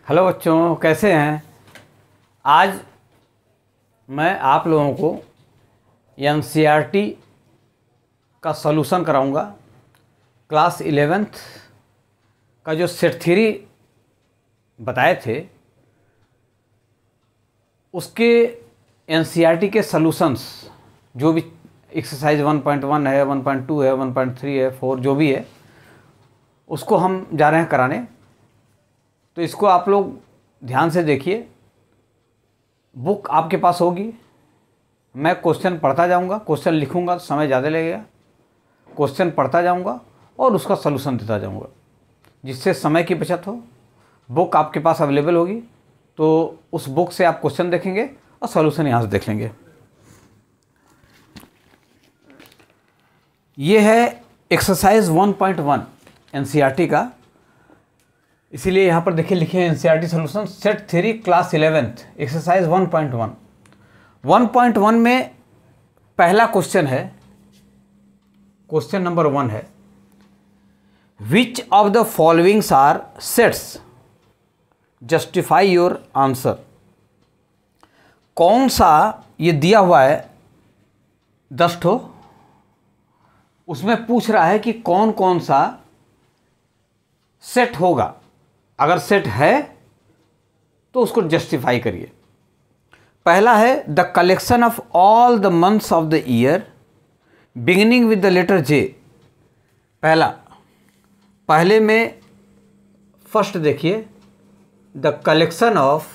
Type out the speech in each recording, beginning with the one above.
Hello बच्चों, कैसे हैं। आज मैं आप लोगों को एनसीईआरटी का सॉल्यूशन कराऊंगा। क्लास 11th का जो सेट थ्योरी बताए थे उसके एनसीईआरटी के सॉल्यूशंस, जो भी एक्सरसाइज 1.1 है, 1.2 है, 1.3 है, 4 जो भी है, उसको हम जा रहे हैं कराने। तो इसको आप लोग ध्यान से देखिए। बुक आपके पास होगी। मैं क्वेश्चन पढ़ता जाऊंगा, क्वेश्चन लिखूंगा तो समय ज़्यादा लगेगा। क्वेश्चन पढ़ता जाऊंगा और उसका सलूशन देता जाऊंगा, जिससे समय की बचत हो। बुक आपके पास अवेलेबल होगी तो उस बुक से आप क्वेश्चन देखेंगे और सलूशन यहाँ से देख लेंगे। ये है एक्सरसाइज 1.1 एनसीईआरटी का। इसीलिए यहाँ पर देखिए लिखे हैं NCERT solution set theory class 11th exercise 1.1। 1.1 में पहला क्वेश्चन है, क्वेश्चन नंबर 1 है, which of the followings are sets, justify your answer. कौन सा, ये दिया हुआ है 10 ठो, उसमें पूछ रहा है कि कौन कौन सा सेट होगा। अगर सेट है तो उसको जस्टिफाई करिए। पहला है the collection of all the months of the year beginning with the letter J. पहले में फर्स्ट देखिए, the collection of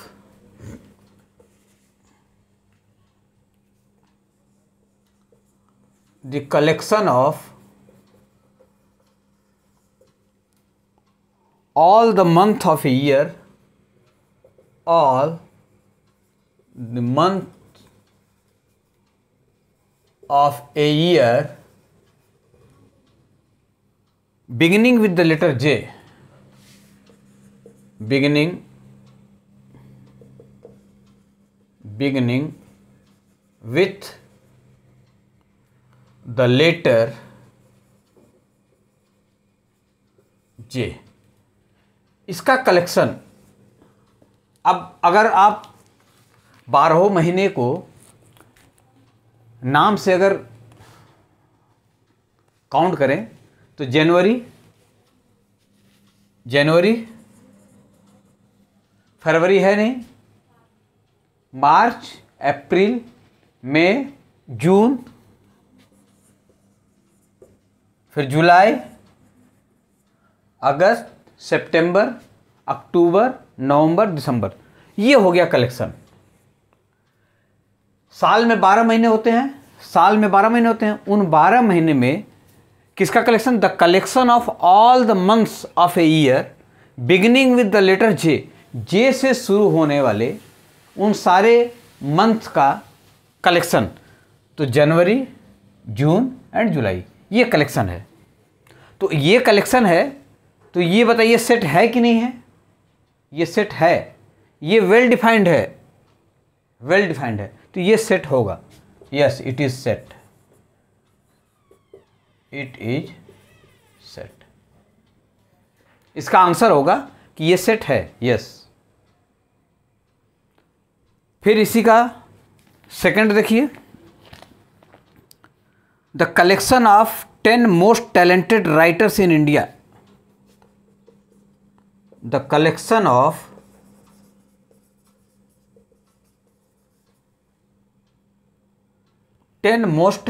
all the month of a year, all the month of a year beginning with the letter J, beginning with the letter J, इसका collection. अब अगर आप 12 महीने को नाम से अगर काउंट करें तो जनवरी फरवरी है नहीं, मार्च, अप्रैल, मई, जून, फिर जुलाई, अगस्त, सितंबर, अक्टूबर, नवंबर, दिसंबर। ये हो गया कलेक्शन। साल में 12 महीने होते हैं। उन 12 महीने में किसका कलेक्शन? The collection of all the months of a year beginning with the letter J से शुरू होने वाले उन सारे मंथ का कलेक्शन। तो जनवरी, जून एंड जुलाई, ये कलेक्शन है। तो ये कलेक्शन है, तो ये बताइए सेट है कि नहीं है? ये सेट है, ये वेल डिफाइंड है, तो ये सेट होगा। यस, इट इज सेट, इसका आंसर होगा कि ये सेट है। यस। फिर इसी का सेकंड देखिए, the collection of 10 most talented writers in India. The collection of 10 most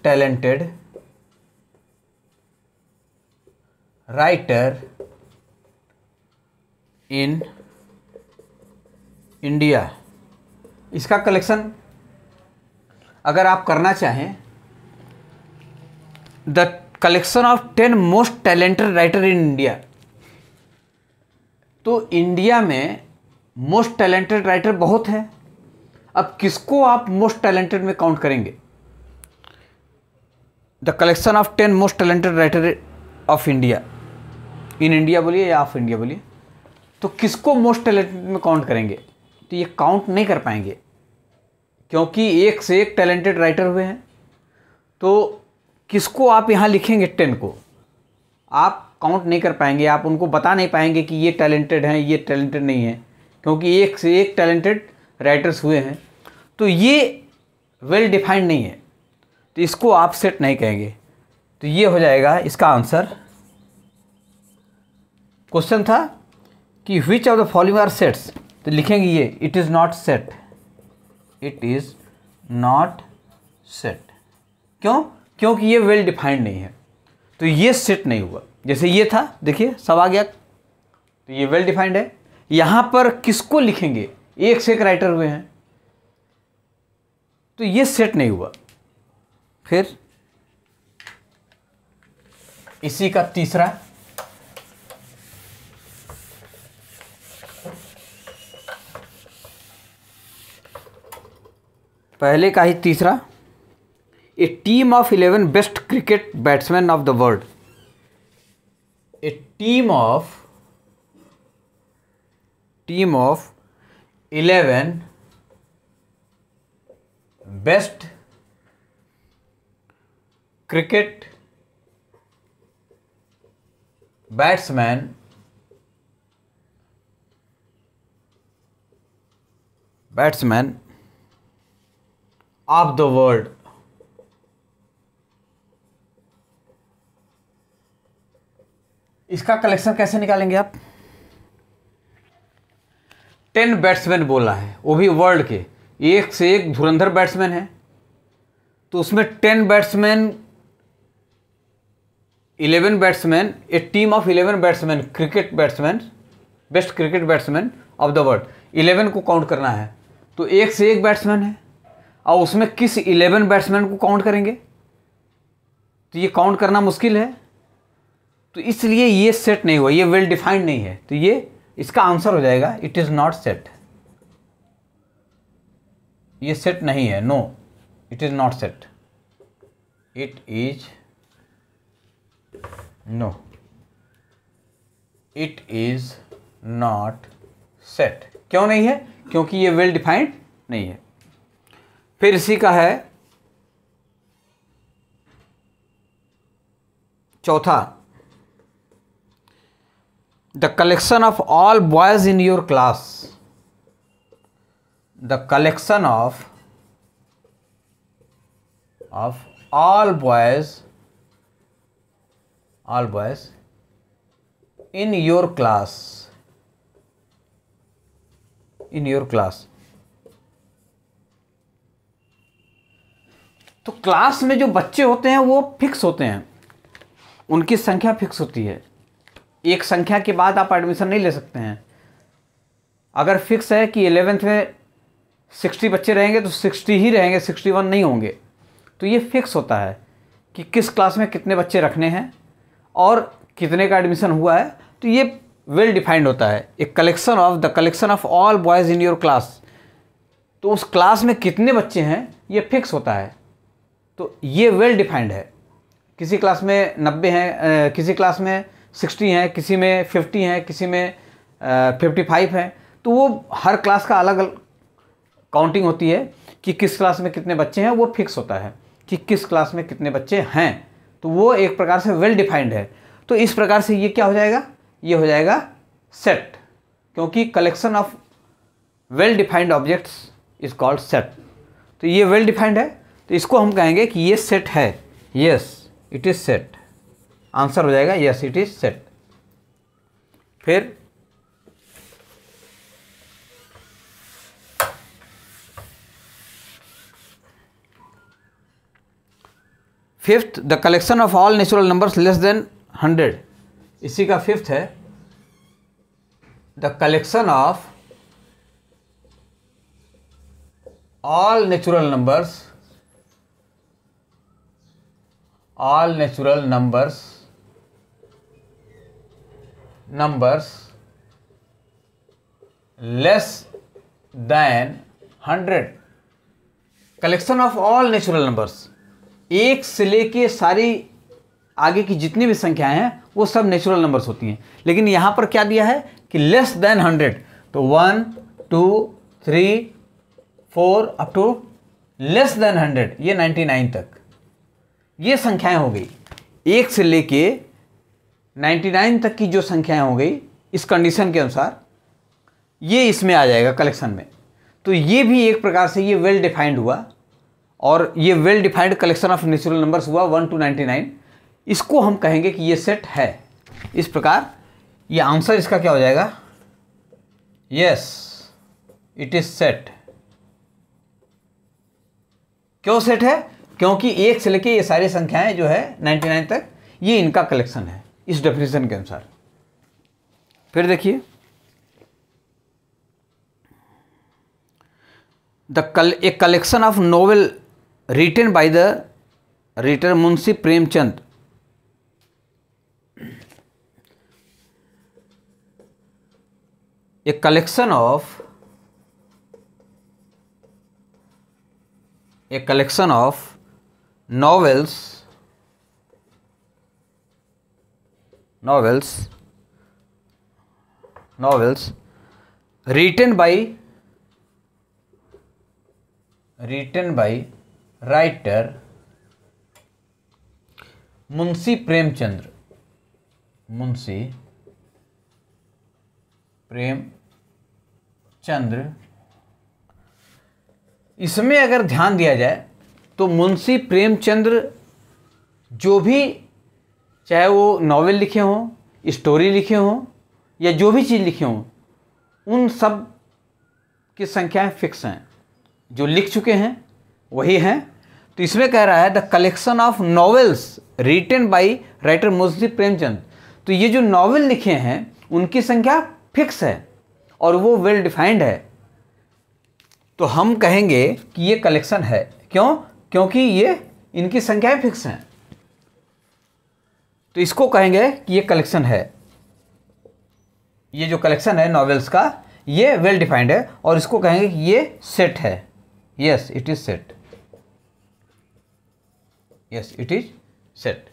talented writer in India, इसका कलेक्शन अगर आप करना चाहें, the collection of 10 most talented writer in India, तो इंडिया में मोस्ट टैलेंटेड राइटर बहुत हैं। अब किसको आप मोस्ट टैलेंटेड में काउंट करेंगे? The collection of 10 most talented writer of India, in India बोलिए या ऑफ इंडिया बोलिए, तो किसको मोस्ट टैलेंटेड में काउंट करेंगे? तो ये काउंट नहीं कर पाएंगे, क्योंकि एक से एक टैलेंटेड राइटर हुए हैं। तो किसको आप यहाँ लिखेंगे? 10 को आप काउंट नहीं कर पाएंगे, आप उनको बता नहीं पाएंगे कि ये टैलेंटेड हैं, ये टैलेंटेड नहीं है, क्योंकि एक से एक टैलेंटेड राइटर्स हुए हैं। तो ये वेल डिफाइंड नहीं है, तो इसको आप सेट नहीं कहेंगे। तो ये हो जाएगा इसका आंसर। क्वेश्चन था कि which of the following are sets, तो लिखेंगे ये it is not set, it is not set. क्यों? क्योंकि ये वेल डिफाइंड नहीं है, तो ये सेट नहीं हुआ। जैसे ये था, देखिए सब आ गया, तो ये वेल डिफाइंड है। यहाँ पर किसको लिखेंगे, एक से एक राइटर हुए हैं, तो ये सेट नहीं हुआ। फिर इसी का तीसरा, पहले का ही तीसरा, a team of 11 best cricket batsman of the world, a team of 11 best cricket batsman of the world. इसका कलेक्शन कैसे निकालेंगे आप? 10 बैट्समैन बोला है, वो भी वर्ल्ड के, एक से एक धुरंधर बैट्समैन है, तो उसमें 10 batsman, 11 batsman, A team of 11 batsman cricket batsman, best cricket batsman of the world. 11 को काउंट करना है, तो एक से एक बैट्समैन है, और उसमें किस 11 बैट्समैन को काउंट करेंगे? तो ये काउंट करना मुश्किल है, तो इसलिए ये सेट नहीं हुआ, ये वेल डिफाइंड नहीं है। तो ये इसका आंसर हो जाएगा इट इज़ नॉट सेट। ये सेट नहीं है, no, it is not set, it is no, it is not set. क्यों नहीं है? क्योंकि ये वेल डिफाइंड नहीं है। फिर इसी का है चौथा, the collection of all boys in your class, the collection of all boys in your class, तो क्लास में जो बच्चे होते हैं वो फिक्स होते हैं, उनकी संख्या फिक्स होती है, एक संख्या के बाद आप एडमिशन नहीं ले सकते हैं। अगर फिक्स है कि 11th में 60 बच्चे रहेंगे तो 60 ही रहेंगे, 61 नहीं होंगे, तो ये फिक्स होता है कि किस क्लास में कितने बच्चे रखने हैं और कितने का एडमिशन हुआ है, तो ये वेल डिफाइंड होता है। एक the collection of all boys in your class, तो उस क्लास में कितने बच्चे हैं ये फिक्स होता है, तो ये वेल डिफाइंड है। किसी क्लास में 90 हैं, किसी क्लास में 60 हैं, किसी में 50 हैं, किसी में 55 हैं, तो वो हर क्लास का अलग अलग काउंटिंग होती है कि किस क्लास में कितने बच्चे हैं, वो फिक्स होता है कि किस क्लास में कितने बच्चे हैं, तो वो एक प्रकार से वेल डिफाइंड है। तो इस प्रकार से ये क्या हो जाएगा, ये हो जाएगा सेट, क्योंकि collection of well defined objects is called set. तो ये वेल डिफाइंड है, तो इसको हम कहेंगे कि ये सेट है, yes it is set. Answer हो जाएगा यस इट इज सेट। फिर fifth, the collection of all natural numbers less than 100, इसी का फिफ्थ है, the collection of all natural numbers less than 100। Collection of all natural numbers, एक से लेके सारी आगे की जितनी भी संख्याएं हैं वो सब नेचुरल नंबर्स होती हैं, लेकिन यहाँ पर क्या दिया है कि लेस देन 100, तो 1 2 3 4 अप टू लेस देन 100, ये 99 तक ये संख्याएं हो गई। एक से लेके 99 तक की जो संख्याएं हो गई इस कंडीशन के अनुसार ये इसमें आ जाएगा कलेक्शन में। तो ये भी एक प्रकार से ये वेल डिफाइंड हुआ और ये well defined collection of natural numbers हुआ 1 to 99। इसको हम कहेंगे कि ये सेट है। इस प्रकार ये आंसर इसका क्या हो जाएगा? Yes, it is set. क्यों सेट है? क्योंकि 1 से लेके ये सारी संख्याएं जो है 99 तक ये इनका कलेक्शन है इस डेफिनेशन के अनुसार। फिर देखिए a collection of novel written by the writer Munshi Premchand. A collection of novels written by writer Munshi Premchand. इसमें अगर ध्यान दिया जाए तो मुंशी प्रेमचंद्र जो भी, चाहे वो नॉवेल लिखे हों, स्टोरी लिखे हों या जो भी चीज़ लिखे हों, उन सब की संख्याएं फिक्स हैं। जो लिख चुके हैं वही हैं। तो इसमें कह रहा है the collection of novels written by writer Munshi Premchand. तो ये जो नॉवेल लिखे हैं उनकी संख्या फिक्स है और वो वेल डिफाइंड है। तो हम कहेंगे कि ये कलेक्शन है। क्यों? क्योंकि ये इनकी संख्याएं फिक्स हैं। तो इसको कहेंगे कि ये कलेक्शन है। ये जो कलेक्शन है नॉवेल्स का ये वेल डिफाइंड है और इसको कहेंगे कि ये सेट है। Yes, it is set. Yes, it is set.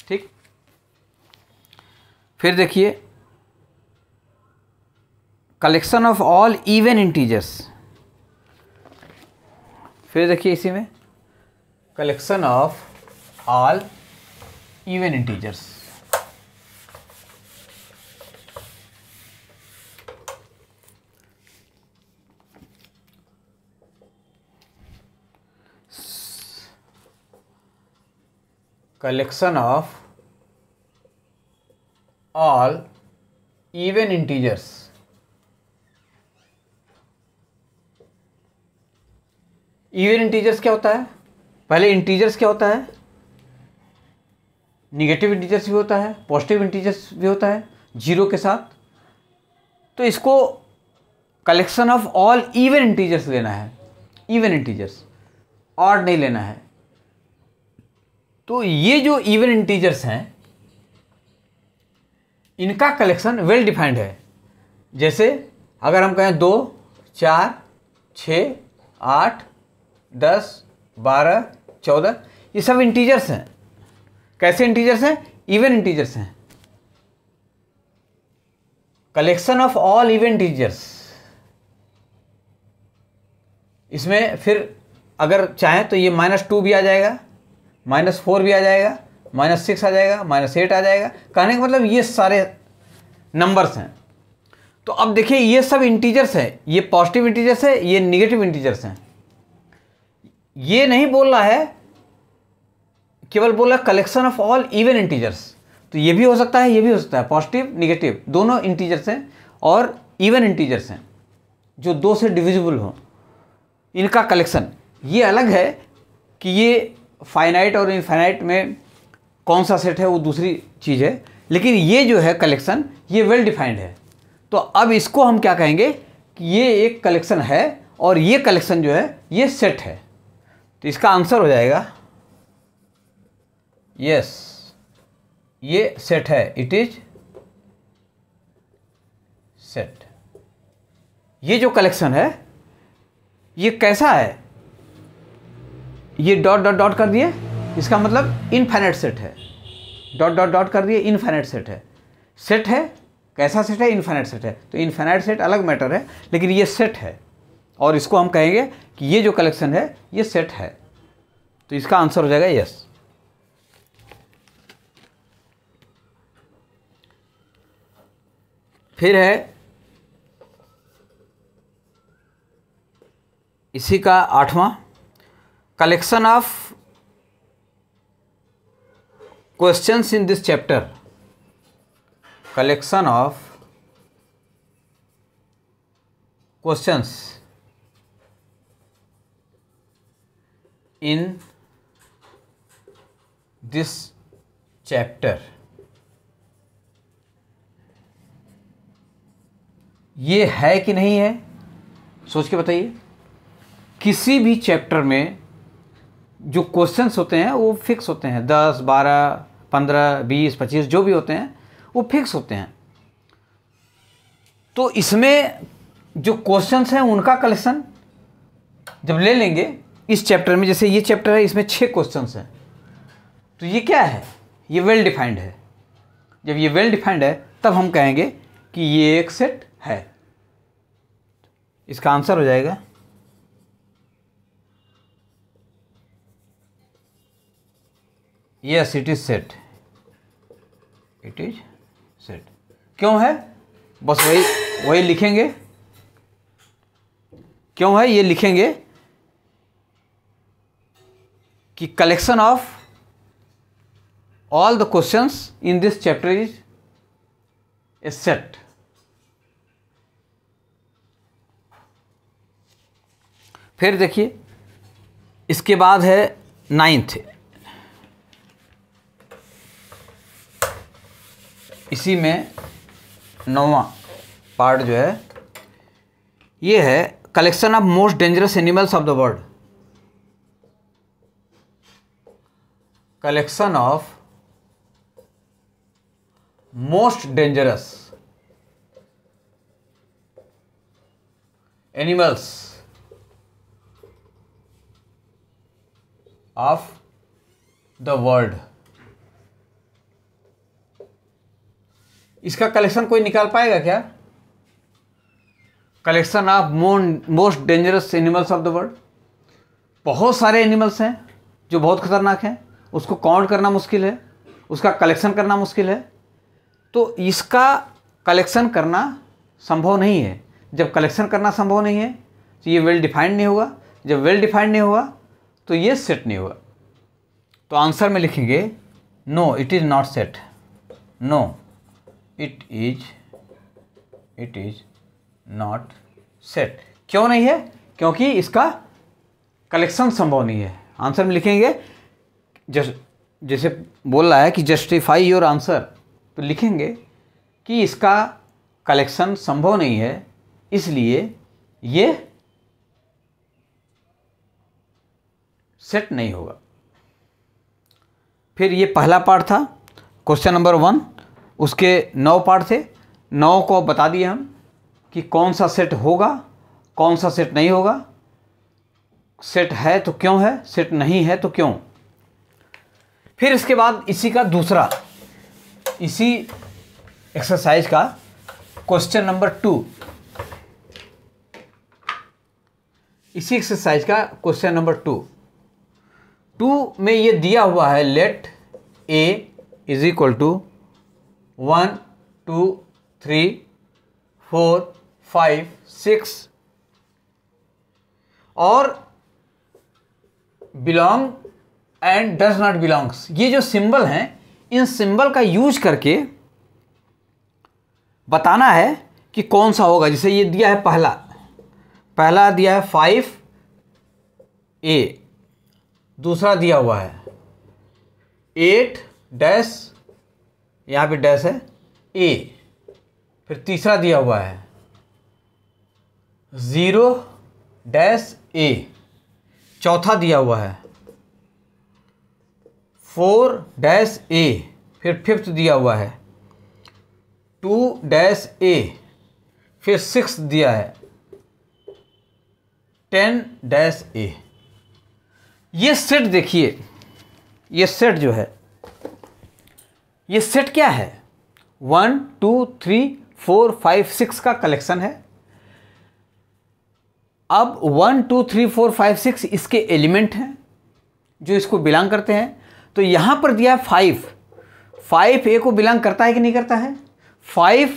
ठीक। फिर देखिए collection of all even integers. फिर देखिए इसी में collection of all even integers. Collection of all even integers. Even integers क्या होता है? पहले इंटीजर्स क्या होता है? निगेटिव इंटीजर्स भी होता है, पॉजिटिव इंटीजर्स भी होता है जीरो के साथ। तो इसको collection of all even integers लेना है। इवन इंटीजर्स, ऑड नहीं लेना है। तो ये जो इवन इंटीजर्स हैं इनका कलेक्शन वेल डिफाइंड है। जैसे अगर हम कहें 2, 4, 6, 8, 10, 12, 14, ये सब इंटीजर्स हैं। कैसे इंटीजर्स हैं? इवन इंटीजर्स हैं। Collection of all even integers. इसमें फिर अगर चाहें तो ये -2 भी आ जाएगा, -4 भी आ जाएगा, -6 आ जाएगा, -8 आ जाएगा। कहने का मतलब ये सारे नंबर्स हैं। तो अब देखिए ये सब इंटीजर्स हैं। ये पॉजिटिव इंटीजर्स है, ये निगेटिव इंटीजर्स हैं। ये नहीं बोल रहा है, केवल बोल रहा है collection of all even integers. तो ये भी हो सकता है, ये भी हो सकता है। पॉजिटिव निगेटिव दोनों इंटीजर्स हैं और इवन इंटीजर्स हैं जो 2 से डिविजिबल हो, इनका कलेक्शन। ये अलग है कि ये फाइनाइट और इनफाइनाइट में कौन सा सेट है वो दूसरी चीज़ है, लेकिन ये जो है कलेक्शन ये वेल डिफाइंड है। तो अब इसको हम क्या कहेंगे कि ये एक कलेक्शन है और ये कलेक्शन जो है ये सेट है। तो इसका आंसर हो जाएगा यस, ये सेट है। It is set. ये जो कलेक्शन है ये कैसा है? ये डॉट डॉट डॉट कर दिए, इसका मतलब इनफाइनाइट सेट है। डॉट डॉट डॉट कर दिए, इनफाइनाइट सेट है। सेट है, कैसा सेट है? इनफाइनाइट सेट है। तो इनफाइनाइट सेट अलग मैटर है, लेकिन ये सेट है और इसको हम कहेंगे कि ये जो कलेक्शन है ये सेट है। तो इसका आंसर हो जाएगा यस। फिर है इसी का 8वां, collection of questions in this chapter, collection of questions in this chapter. ये है कि नहीं है, सोच के बताइए। किसी भी चैप्टर में जो क्वेश्चंस होते हैं वो फिक्स होते हैं, 10, 12, 15, 20, 25 जो भी होते हैं वो फिक्स होते हैं। तो इसमें जो क्वेश्चंस हैं उनका कलेक्शन जब ले लेंगे इस चैप्टर में, जैसे ये चैप्टर है इसमें 6 क्वेश्चंस हैं, तो ये क्या है, ये वेल डिफाइंड है। जब ये वेल डिफाइंड है तब हम कहेंगे कि ये एक सेट है। इसका आंसर हो जाएगा yes it is set, it is set. क्यों है, बस वही लिखेंगे। क्यों है ये लिखेंगे कि collection of all the questions in this chapter is a set. फिर देखिए इसके बाद है 9th, इसी में 9वां पार्ट जो है ये है collection of most dangerous animals of the world, collection of most dangerous animals of the world. इसका कलेक्शन कोई निकाल पाएगा क्या, collection of most dangerous animals of the world? बहुत सारे एनिमल्स हैं जो बहुत खतरनाक हैं, उसको काउंट करना मुश्किल है, उसका कलेक्शन करना मुश्किल है। तो इसका कलेक्शन करना संभव नहीं है। जब कलेक्शन करना संभव नहीं है तो ये वेल डिफाइंड नहीं होगा। जब वेल डिफाइंड नहीं होगा तो ये सेट नहीं होगा। तो आंसर में लिखेंगे no it is not set, no it is not set. क्यों नहीं है, क्योंकि इसका कलेक्शन संभव नहीं है। आंसर में लिखेंगे जैसे बोल रहा है कि जस्टिफाई योर आंसर, तो लिखेंगे कि इसका कलेक्शन संभव नहीं है, इसलिए ये सेट नहीं होगा। फिर ये पहला पार्ट था क्वेश्चन नंबर 1, उसके 9 पार्ट थे। 9 को बता दिए हम कि कौन सा सेट होगा, कौन सा सेट नहीं होगा, सेट है तो क्यों है, सेट नहीं है तो क्यों। फिर इसके बाद इसी का दूसरा, इसी एक्सरसाइज का क्वेश्चन नंबर 2, इसी एक्सरसाइज का क्वेश्चन नंबर 2 में ये दिया हुआ है let a is equal to 1 2 3 4 5 6 और belong and does not belongs. ये जो सिंबल हैं, इन सिंबल का यूज करके बताना है कि कौन सा होगा। जैसे ये दिया है पहला दिया है 5a, दूसरा दिया हुआ है 8 डैश, यहाँ पे डैश है a, फिर तीसरा दिया हुआ है 0 डैश a, चौथा दिया हुआ है 4 डैश a, फिर फिफ्थ दिया हुआ है 2 डैश a, फिर 6 दिया है 10 डैश a। ये सेट देखिए, ये सेट जो है, ये सेट क्या है, 1 2 3 4 5 6 का कलेक्शन है। अब 1 2 3 4 5 6 इसके एलिमेंट हैं जो इसको बिलोंग करते हैं। तो यहाँ पर दिया है 5 a को बिलोंग करता है कि नहीं करता है? 5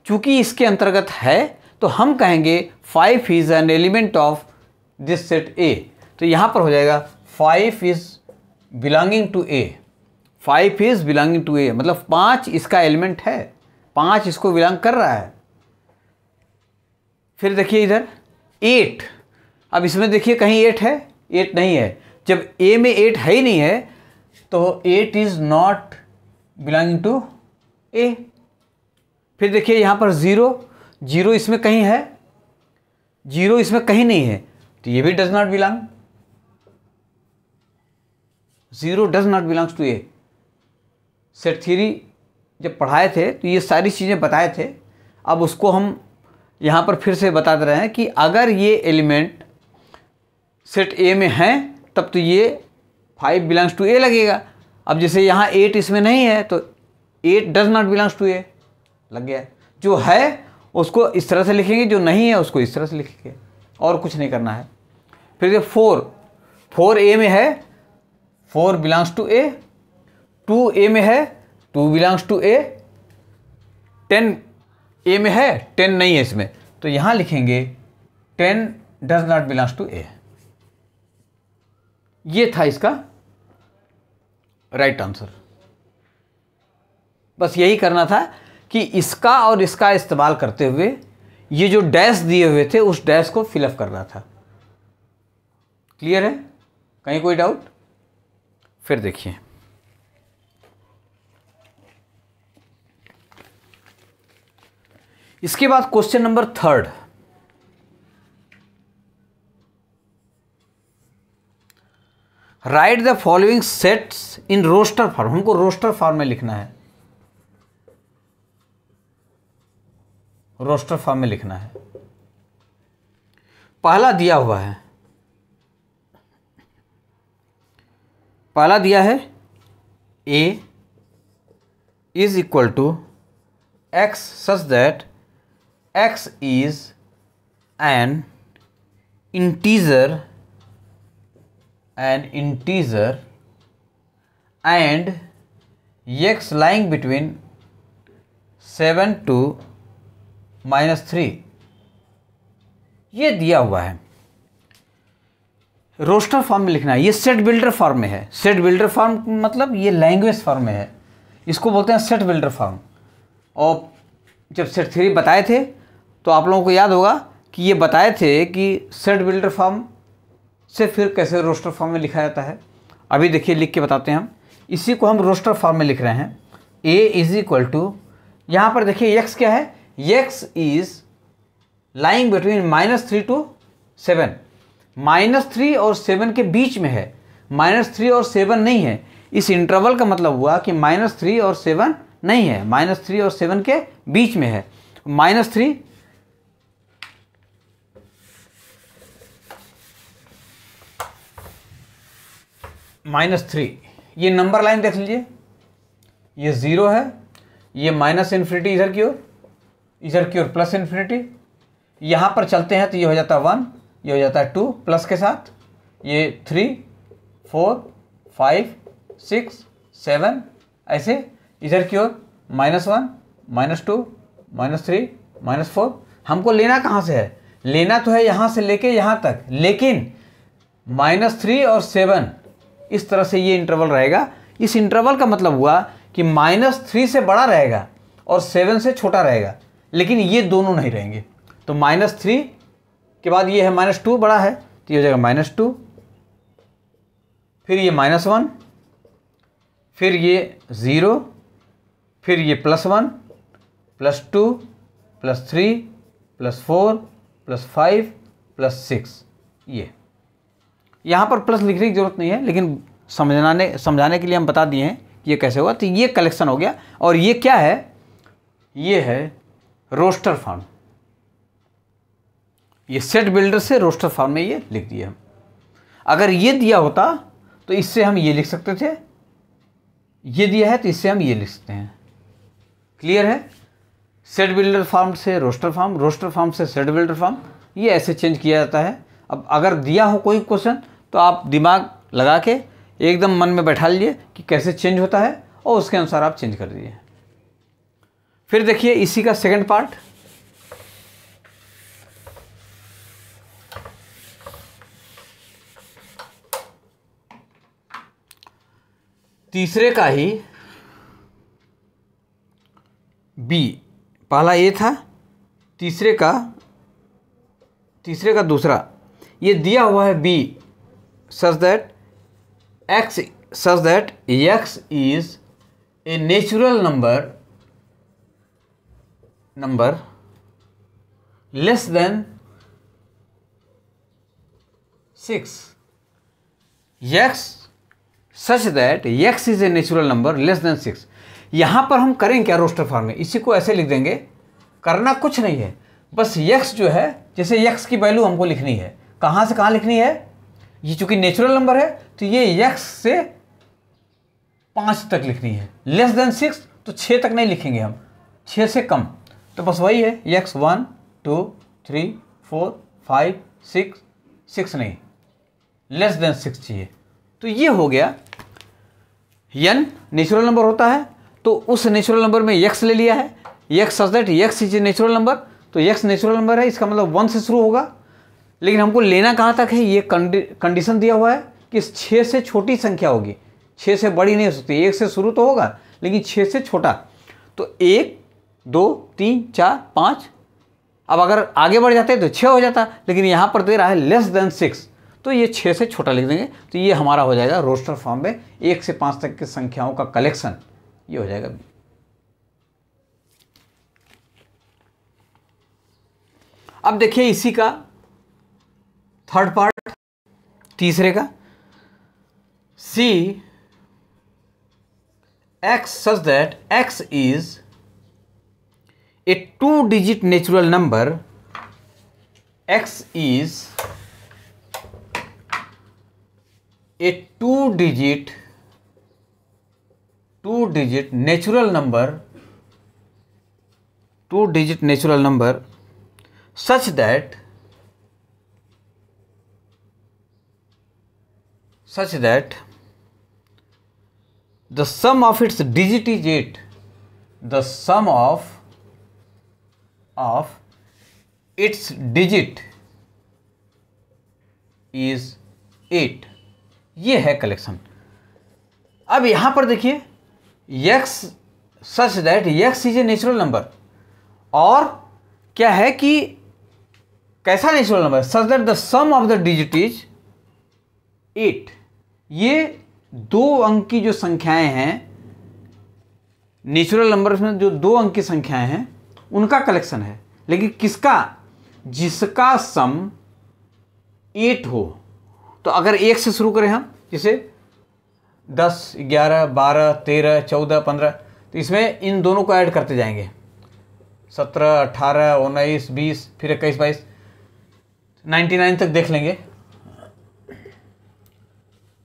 चूंकि इसके अंतर्गत है तो हम कहेंगे 5 is an element of this set A. तो यहाँ पर हो जाएगा 5 is belonging to A, 5 is belonging to A, मतलब 5 इसका एलिमेंट है, 5 इसको बिलोंग कर रहा है। फिर देखिए इधर 8, अब इसमें देखिए कहीं 8 है, 8 नहीं है। जब ए में 8 है ही नहीं है तो 8 इज नॉट बिलोंगिंग टू ए। फिर देखिए यहाँ पर 0 इसमें कहीं है, 0 इसमें कहीं नहीं है, तो ये भी does not belong, 0 does not belongs to A. Set theory जब पढ़ाए थे तो ये सारी चीज़ें बताए थे, अब उसको हम यहाँ पर फिर से बता दे रहे हैं कि अगर ये एलिमेंट सेट ए में हैं तब तो ये 5 बिलोंग्स टू ए लगेगा। अब जैसे यहाँ 8 इसमें नहीं है तो 8 डज नॉट बिलोंग्स टू ए लग गया। जो है उसको इस तरह से लिखेंगे, जो नहीं है उसको इस तरह से लिखेंगे, और कुछ नहीं करना है। फिर ये 4 ए में है, 4 बिलोंग्स टू ए, 2 ए में है, 2 बिलोंग्स टू ए, 10 ए में है, 10 नहीं है इसमें, तो यहाँ लिखेंगे 10 डज नॉट बिलोंग्स टू ए। ये था इसका राइट आंसर। बस यही करना था कि इसका और इसका इस्तेमाल करते हुए ये जो डैश दिए हुए थे उस डैश को फिलअप करना था। क्लियर है? कहीं कोई डाउट? फिर देखिए इसके बाद question number 3, write the following sets in roster form. हमको रोस्टर फॉर्म में लिखना है, रोस्टर फॉर्म में लिखना है। पहला दिया हुआ है, पहला दिया है a is equal to x such that x is an integer and x lying between 7 to -3, ये दिया हुआ है। रोस्टर फॉर्म में लिखना है। ये सेट बिल्डर फॉर्म में है। सेट बिल्डर फॉर्म मतलब ये लैंग्वेज फॉर्म में है, इसको बोलते हैं सेट बिल्डर फॉर्म। और जब सेट थ्योरी बताए थे तो आप लोगों को याद होगा कि ये बताए थे कि सेट बिल्डर फॉर्म से फिर कैसे रोस्टर फॉर्म में लिखा जाता है। अभी देखिए लिख के बताते हैं हम। इसी को हम रोस्टर फॉर्म में लिख रहे हैं। a इज इक्वल टू, यहाँ पर देखिए x क्या है, x is lying between -3 to 7, -3 और 7 के बीच में है। -3 और 7 नहीं है, इस इंटरवल का मतलब हुआ कि -3 और 7 नहीं है, -3 और 7 के बीच में है। -3 -3, ये नंबर लाइन देख लीजिए, ये 0 है, ये -∞ इधर की ओर, इधर की ओर +∞। यहाँ पर चलते हैं तो ये हो जाता है 1, ये हो जाता है 2 प्लस के साथ, ये 3 4 5 6 7, ऐसे इधर की ओर -1 -2 -3 -4। हमको लेना कहाँ से है? लेना तो है यहाँ से लेके यहाँ तक, लेकिन -3 और 7 इस तरह से ये इंटरवल रहेगा। इस इंटरवल का मतलब हुआ कि -3 से बड़ा रहेगा और 7 से छोटा रहेगा, लेकिन ये दोनों नहीं रहेंगे। तो -3 के बाद ये है -2 बड़ा है तो ये हो जाएगा -2, फिर ये -1, फिर ये 0, फिर ये +1 +2 +3 +4 +5 +6। ये यहाँ पर प्लस लिखने की ज़रूरत नहीं है, लेकिन समझाने के लिए हम बता दिए हैं कि ये कैसे होगा। तो ये कलेक्शन हो गया। और ये क्या है? ये है रोस्टर फॉर्म। ये सेट बिल्डर से रोस्टर फॉर्म में ये लिख दिया हम। अगर ये दिया होता तो इससे हम ये लिख सकते थे, ये दिया है तो इससे हम ये लिख सकते हैं। क्लियर है? सेट बिल्डर फॉर्म से रोस्टर फॉर्म, रोस्टर फॉर्म से सेट बिल्डर फॉर्म, ये ऐसे चेंज किया जाता है। अब अगर दिया हो कोई क्वेश्चन तो आप दिमाग लगा के एकदम मन में बैठा लीजिए कि कैसे चेंज होता है और उसके अनुसार आप चेंज कर दीजिए। फिर देखिए इसी का सेकंड पार्ट, तीसरे का ही बी, पहला ए था, तीसरे का दूसरा, ये दिया हुआ है B such that x is a natural number less than 6, x such that x is a natural number less than 6। यहाँ पर हम करें क्या रोस्टर फॉर्म में, इसी को ऐसे लिख देंगे, करना कुछ नहीं है, बस x जो है, जैसे x की वैल्यू हमको लिखनी है, कहाँ से कहाँ लिखनी है, ये चूंकि नेचुरल नंबर है तो ये x से 5 तक लिखनी है, लेस देन 6 तो 6 तक नहीं लिखेंगे हम, 6 से कम, तो बस वही है x 1 2 3 4 5 6 नहीं, लेस देन 6 चाहिए। तो ये हो गया, n नेचुरल नंबर होता है तो उस नेचुरल नंबर में x ले लिया है, x such that x is a natural number, तो x नेचुरल नंबर है, इसका मतलब 1 से शुरू होगा, लेकिन हमको लेना कहाँ तक है, ये कंडीशन दिया हुआ है कि 6 से छोटी संख्या होगी, 6 से बड़ी नहीं हो सकती, 1 से शुरू तो होगा लेकिन 6 से छोटा, तो 1 2 3 4 5, अब अगर आगे बढ़ जाते तो 6 हो जाता, लेकिन यहाँ पर दे रहा है लेस देन 6, तो ये 6 से छोटा लिख देंगे, तो ये हमारा हो जाएगा रोस्टर फॉर्म में 1 से 5 तक की संख्याओं का कलेक्शन, ये हो जाएगा। अब देखिए इसी का थर्ड पार्ट, तीसरे का, सी x such that x is a 2-digit natural number, x is a 2-digit natural number such that the sum of its digit is 8, the sum of its digit is 8, ये है collection. अब यहां पर देखिए x such that x is a natural number, और क्या है कि कैसा natural number, such that the sum of the digit is 8, ये 2 अंक की जो संख्याएं हैं, नेचुरल नंबर्स में जो 2 अंक की संख्याएं हैं उनका कलेक्शन है, लेकिन किसका, जिसका सम 8 हो। तो अगर 1 से शुरू करें हम, जैसे 10 11 12 13 14 15, तो इसमें इन दोनों को ऐड करते जाएंगे, 17 18 19 20 फिर 21 22 99 तक देख लेंगे,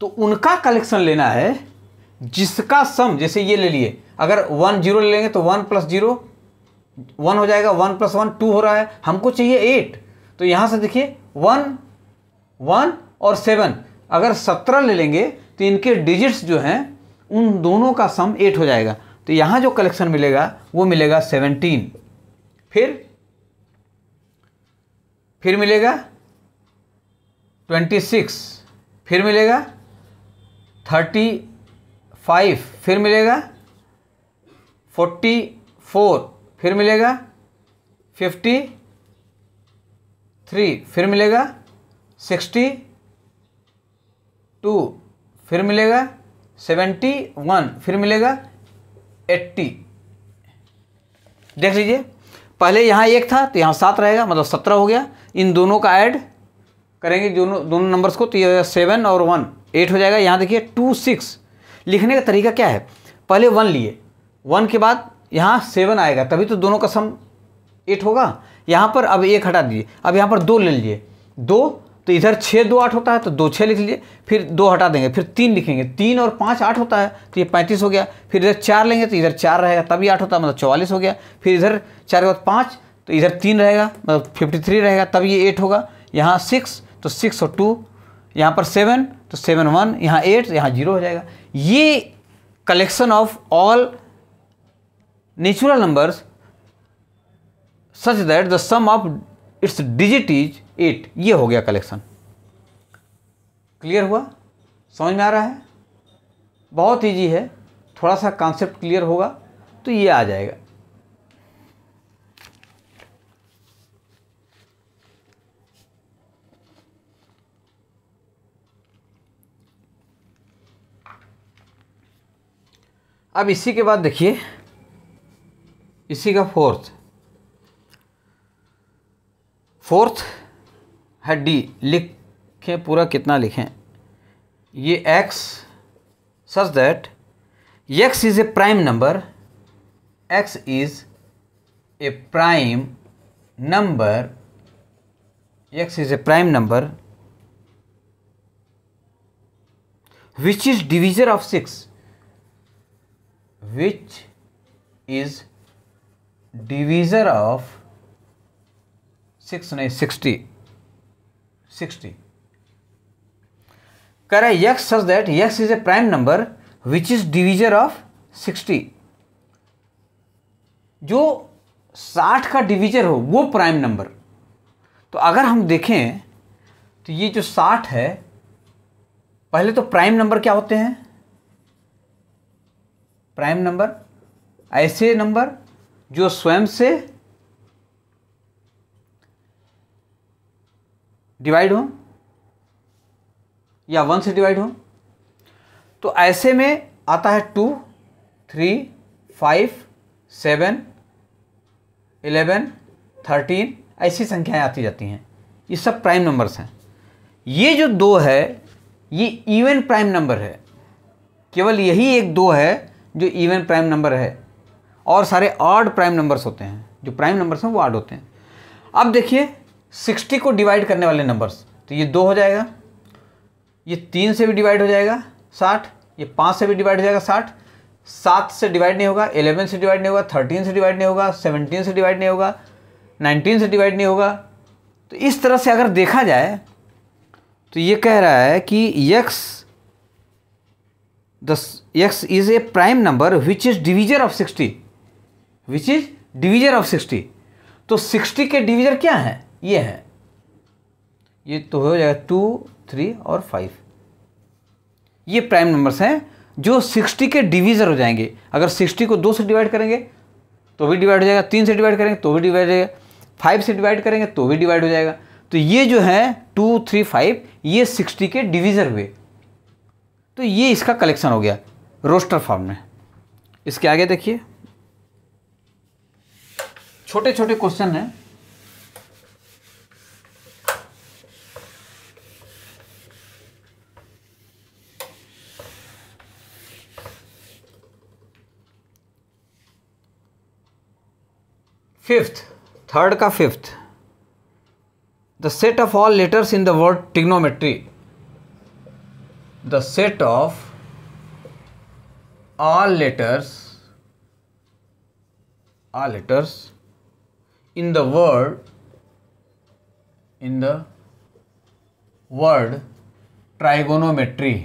तो उनका कलेक्शन लेना है जिसका सम, जैसे ये ले लिए, अगर 1 0 ले लेंगे तो 1 + 0 1 हो जाएगा, 1 + 1 2 हो रहा है, हमको चाहिए 8, तो यहाँ से देखिए 1 1 और 7, अगर 17 ले लेंगे तो इनके डिजिट्स जो हैं उन दोनों का सम 8 हो जाएगा, तो यहाँ जो कलेक्शन मिलेगा वो मिलेगा 17, फिर मिलेगा 26, फिर मिलेगा 35, फिर मिलेगा 44, फिर मिलेगा 53, फिर मिलेगा 62, फिर मिलेगा 71, फिर मिलेगा 80। देख लीजिए, पहले यहाँ 1 था तो यहाँ 7 रहेगा, मतलब 17 हो गया, इन दोनों का ऐड करेंगे दोनों नंबर्स को, तो ये 7 और 1 8 हो जाएगा। यहाँ देखिए 2 6, लिखने का तरीका क्या है, पहले 1 लिए, 1 के बाद यहाँ 7 आएगा, तभी तो दोनों का सम 8 होगा। यहाँ पर अब 1 हटा दीजिए, अब यहाँ पर 2 ले लीजिए, 2 तो इधर 6 2 8 होता है, तो 2 6 लिख लीजिए, फिर 2 हटा देंगे, फिर 3 लिखेंगे, 3 और 5 8 होता है, तो ये 35 हो गया, फिर इधर 4 लेंगे तो इधर 4 रहेगा, तभी 8 होता है, मतलब 44 हो गया, फिर इधर 4 के बाद 5 तो इधर 3 रहेगा, मतलब 53 रहेगा, तब ये 8 होगा। यहाँ 6 तो 6 और 2, यहाँ पर 7 तो 7 1, यहाँ 8, यहाँ 0 हो जाएगा। ये collection of all natural numbers such that the sum of its digit is 8। ये हो गया कलेक्शन। क्लियर हुआ? समझ में आ रहा है? बहुत इजी है, थोड़ा सा कॉन्सेप्ट क्लियर होगा तो ये आ जाएगा। अब इसी के बाद देखिए, इसी का फोर्थ है डी। लिखें पूरा, कितना लिखें? ये x such that x is a prime number, x is a prime number, x is a prime number which is divisor of 6, which is divisor of 6 नहीं 60 कह रहा है x such that x is a prime number which is divisor of 60। जो 60 का divisor हो वो prime number. तो अगर हम देखें तो ये जो 60 है, पहले तो प्राइम नंबर क्या होते हैं? प्राइम नंबर ऐसे नंबर जो स्वयं से डिवाइड हो या 1 से डिवाइड हो। तो ऐसे में आता है 2, 3, 5, 7, 11, 13, ऐसी संख्याएं आती जाती हैं। ये सब प्राइम नंबर्स हैं। ये जो 2 है ये इवन प्राइम नंबर है। केवल यही एक 2 है जो इवन प्राइम नंबर है, और सारे ऑड प्राइम नंबर्स होते हैं। जो प्राइम नंबर्स हैं वो ऑड होते हैं। अब देखिए 60 को डिवाइड करने वाले नंबर्स, तो ये 2 हो जाएगा, ये 3 से भी डिवाइड हो जाएगा 60, ये 5 से भी डिवाइड हो जाएगा 60, 7 से डिवाइड नहीं होगा, 11 से डिवाइड नहीं होगा, 13 से डिवाइड नहीं होगा, 17 से डिवाइड नहीं होगा, 19 से डिवाइड नहीं होगा। तो इस तरह से अगर देखा जाए तो ये कह रहा है कि x is a prime number which is divisor of 60, which is divisor of 60। तो 60 के डिवीजर क्या है? ये है, ये तो हो जाएगा 2, 3 और 5। ये प्राइम नंबर्स हैं जो 60 के डिवीजर हो जाएंगे। अगर 60 को 2 से डिवाइड करेंगे तो भी डिवाइड हो जाएगा, 3 से डिवाइड करेंगे तो भी डिवाइड हो जाएगा, 5 से डिवाइड करेंगे तो भी डिवाइड हो जाएगा। तो ये जो है 2, 3, 5 ये 60 के डिवीजर हुए। तो ये इसका कलेक्शन हो गया रोस्टर फॉर्म में। इसके आगे देखिए, छोटे छोटे क्वेश्चन हैं। थर्ड का fifth, the set of all letters in the word trigonometry, the set of all letters in the word trigonometry,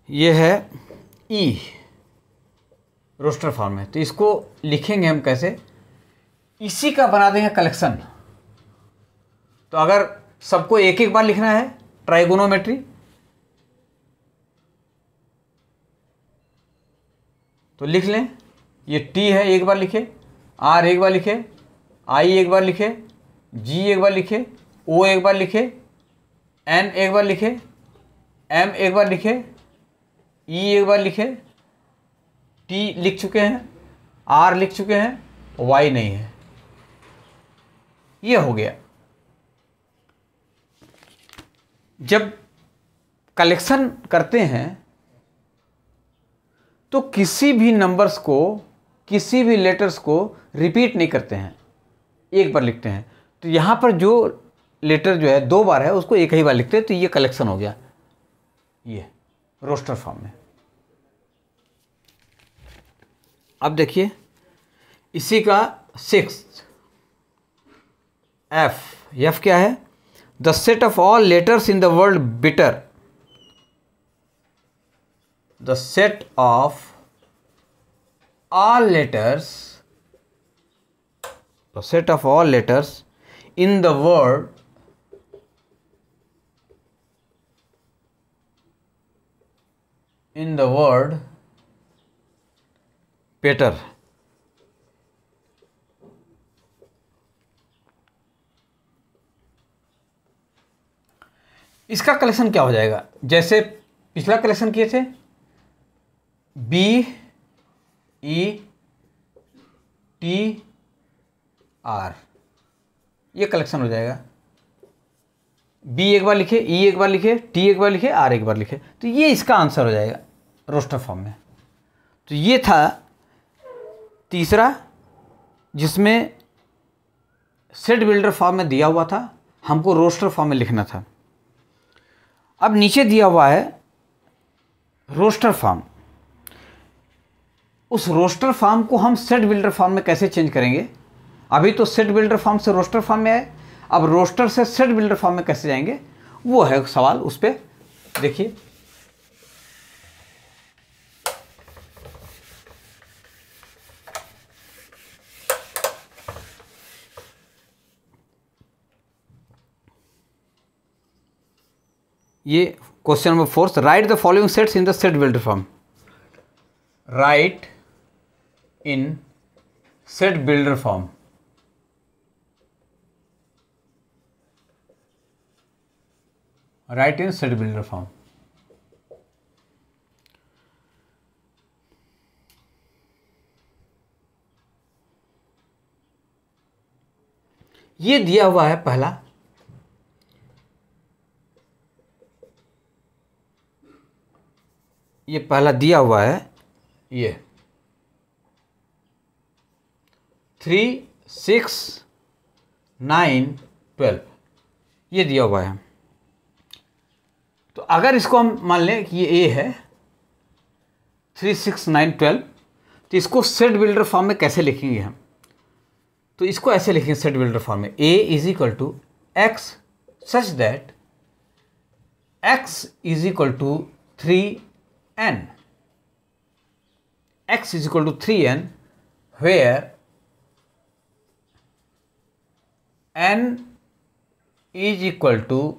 ये है ई रोस्टर फॉर्म में। तो इसको लिखेंगे हम कैसे? इसी का बना देंगे कलेक्शन। तो अगर सबको एक एक बार लिखना है ट्राइगोनोमेट्री, तो लिख लें। ये टी है, एक बार लिखे, आर एक बार लिखे, आई एक बार लिखे, जी एक बार लिखे, ओ एक बार लिखे, एन एक बार लिखे, एम एक बार लिखे, ई एक बार लिखे, टी लिख चुके हैं, आर लिख चुके हैं, वाई नहीं है। ये हो गया। जब कलेक्शन करते हैं तो किसी भी नंबर्स को, किसी भी लेटर्स को रिपीट नहीं करते हैं, एक बार लिखते हैं। तो यहां पर जो लेटर जो है 2 बार है उसको एक ही बार लिखते हैं। तो ये कलेक्शन हो गया, ये रोस्टर फॉर्म में। अब देखिए इसी का 6 एफ क्या है? The set of all letters in the word bitter, the set of all letters, the set of all letters in the word bitter। इसका कलेक्शन क्या हो जाएगा? जैसे पिछला कलेक्शन किए थे, BETR, ये कलेक्शन हो जाएगा। B एक बार लिखे, E एक बार लिखे, T एक बार लिखे, R एक बार लिखे, तो ये इसका आंसर हो जाएगा रोस्टर फॉर्म में। तो ये था तीसरा, जिसमें सेट बिल्डर फॉर्म में दिया हुआ था, हमको रोस्टर फॉर्म में लिखना था। अब नीचे दिया हुआ है रोस्टर फॉर्म। उस रोस्टर फॉर्म को हम सेट बिल्डर फॉर्म में कैसे चेंज करेंगे? अभी तो सेट बिल्डर फॉर्म से रोस्टर फॉर्म में आए, अब रोस्टर से सेट बिल्डर फॉर्म में कैसे जाएंगे, वो है सवाल। उस पर देखिए, ये question number 4, right the following sets in the set builder form. Right in set builder form, right in set builder form. ये दिया हुआ है पहला, ये पहला दिया हुआ है, ये 3, 6, 9, 12 ये दिया हुआ है। तो अगर इसको हम मान लें कि ये A है 3, 6, 9, 12, तो इसको सेट बिल्डर फॉर्म में कैसे लिखेंगे हम? तो इसको ऐसे लिखेंगे सेट बिल्डर फॉर्म में, A is equal to x such that x is equal to 3n, x is equal to 3n where n is equal to,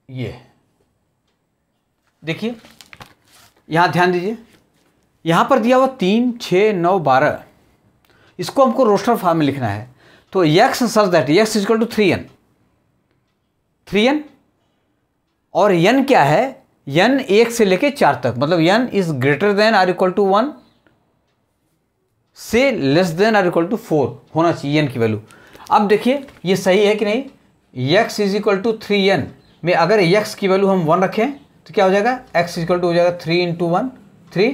ये देखिए, यहां ध्यान दीजिए, यहां पर दिया हुआ 3, 6, 9, 12, इसको हमको रोस्टर फॉर्म में लिखना है। तो x such that x is equal to 3n, और n क्या है? n 1 से लेके 4 तक, मतलब n is greater than or equal to 1 से less than or equal to 4 होना चाहिए n की वैल्यू। अब देखिए ये सही है कि नहीं? x is equal to 3n में अगर x की वैल्यू हम 1 रखें तो क्या हो जाएगा? x इज इक्वल टू हो जाएगा 3 इंटू 1 3,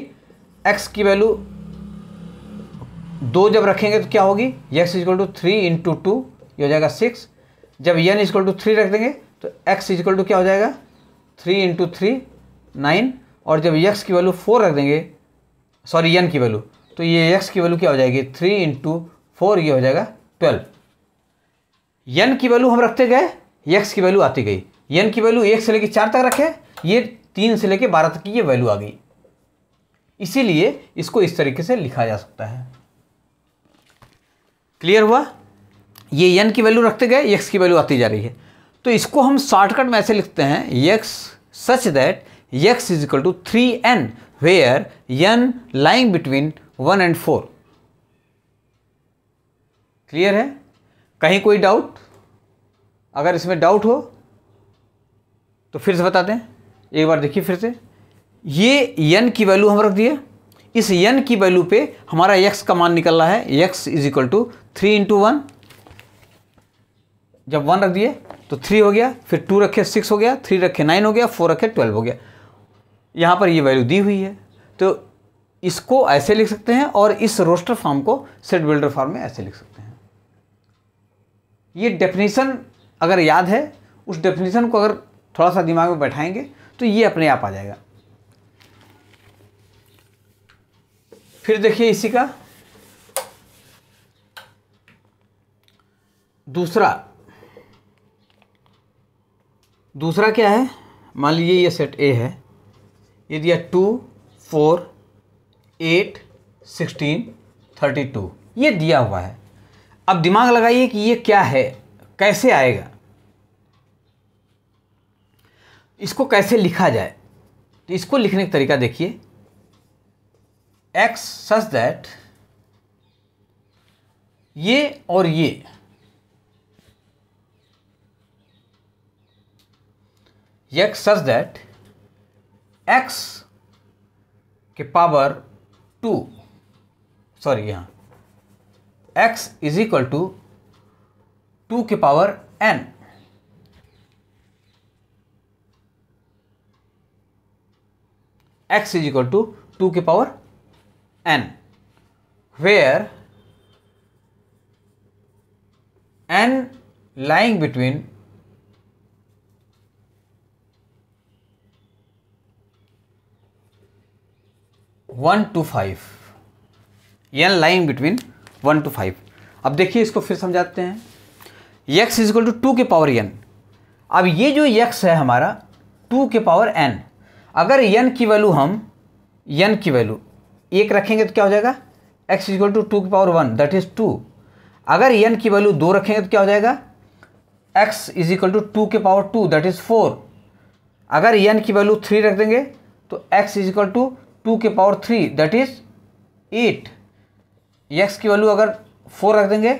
x की वैल्यू 2 जब रखेंगे तो क्या होगी? x is equal to 3 into 2, ये हो जाएगा 6। जब n इज इक्वल टू 3 रख देंगे तो x इज इक्वल टू क्या हो जाएगा? 3 इंटू 3 9, और जब x की वैल्यू 4 रख देंगे, सॉरी n की वैल्यू, तो ये x की वैल्यू क्या हो जाएगी? 3 इंटू 4, ये हो जाएगा 12। n की वैल्यू हम रखते गए, x की वैल्यू आती गई। n की वैल्यू 1 से लेकर 4 तक रखे, ये 3 से लेकर 12 तक की ये वैल्यू आ गई। इसीलिए इसको इस तरीके से लिखा जा सकता है। क्लियर हुआ? ये n की वैल्यू रखते गए, x की वैल्यू आती जा रही है। तो इसको हम शॉर्टकट में ऐसे लिखते हैं, x such that x is equal to 3n where n lying between 1 and 4। Clear है? कहीं कोई डाउट? अगर इसमें डाउट हो तो फिर से बताते हैं, एक बार देखिए फिर से। ये n की वैल्यू हम रख दिए, इस n की वैल्यू पे हमारा x का मान निकल रहा है, x is equal to 3 into 1, जब 1 रख दिए तो 3 हो गया, फिर 2 रखे 6 हो गया, 3 रखे 9 हो गया, 4 रखे 12 हो गया। यहाँ पर ये वैल्यू दी हुई है, तो इसको ऐसे लिख सकते हैं, और इस रोस्टर फॉर्म को सेट बिल्डर फॉर्म में ऐसे लिख सकते हैं। ये डेफिनेशन अगर याद है, उस डेफिनेशन को अगर थोड़ा सा दिमाग में बैठाएंगे तो ये अपने आप आ जाएगा। फिर देखिए इसी का दूसरा क्या है, मान लीजिए ये सेट ए है, ये दिया 2 4 8 16 32, ये दिया हुआ है। अब दिमाग लगाइए कि ये क्या है, कैसे आएगा, इसको कैसे लिखा जाए। तो इसको लिखने का तरीका देखिए, x सच दैट ये और ये x सच दैट x के पावर 2, सॉरी यहाँ x इज इक्वल टू 2 के power n, x is equal to 2 के power n, where n lying between 1 to 5, n lying between 1 to 5। अब देखिए इसको फिर समझाते हैं, x इज इक्वल टू 2 के पावर n। अब ये जो x है हमारा 2 के पावर n, अगर n की वैल्यू हम n की वैल्यू 1 रखेंगे तो क्या हो जाएगा, x इज इक्वल टू 2 की पावर 1 दैट इज 2। अगर n की वैल्यू 2 रखेंगे तो क्या हो जाएगा, x इज इक्वल टू 2 के पावर 2 दैट इज 4। अगर n की वैल्यू 3 रख देंगे तो x इज इक्वल टू 2 के पावर 3 दैट इज 8। x की वैल्यू अगर 4 रख देंगे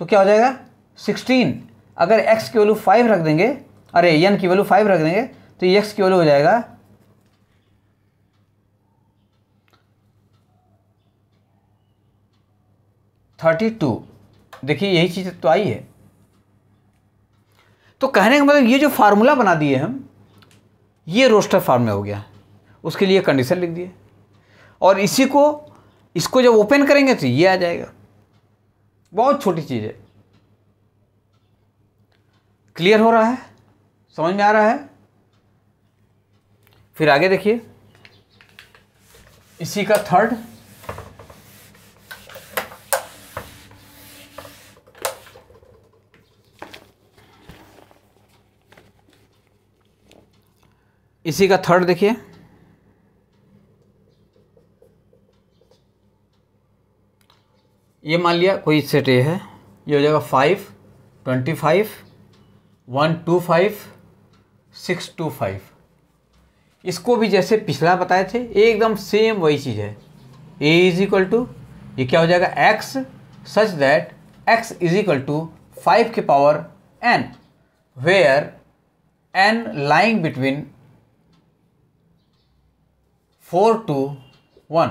तो क्या हो जाएगा 16। अगर x की वैल्यू 5 रख देंगे, अरे n की वैल्यू 5 रख देंगे तो x की वैल्यू हो जाएगा 32। देखिए यही चीज़ तो आई है। तो कहने का मतलब ये जो फार्मूला बना दिए हम, ये रोस्टर फॉर्म में हो गया, उसके लिए कंडीशन लिख दिए, और इसको जब ओपन करेंगे तो ये आ जाएगा। बहुत छोटी चीज़ है। क्लियर हो रहा है, समझ में आ रहा है। फिर आगे देखिए इसी का थर्ड, देखिए ये मान लिया कोई सेट ए है, ये हो जाएगा 5 25 125 625। इसको भी जैसे पिछला बताए थे एकदम सेम वही चीज़ है। a इज इक्वल टू, ये क्या हो जाएगा x such that x is equal to 5 के power n, where n lying between 4 to 1।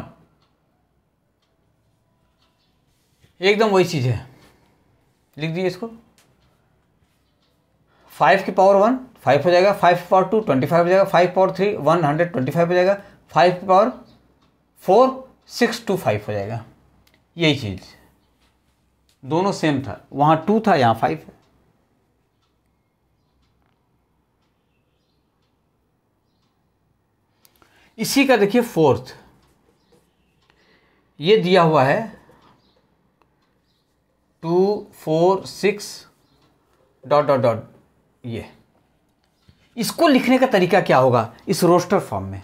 एकदम वही चीज़ है, लिख दीजिए इसको। 5 की पावर 1 5 हो जाएगा, 5 की पावर 2 25 हो जाएगा, 5 पावर 3 125 हो जाएगा, 5 की पावर 4 625 हो जाएगा। यही चीज़, दोनों सेम था, वहाँ 2 था यहाँ 5 है। इसी का देखिए फोर्थ, ये दिया हुआ है 2 4 6 डॉट डॉट डॉट। ये इसको लिखने का तरीका क्या होगा इस रोस्टर फॉर्म में,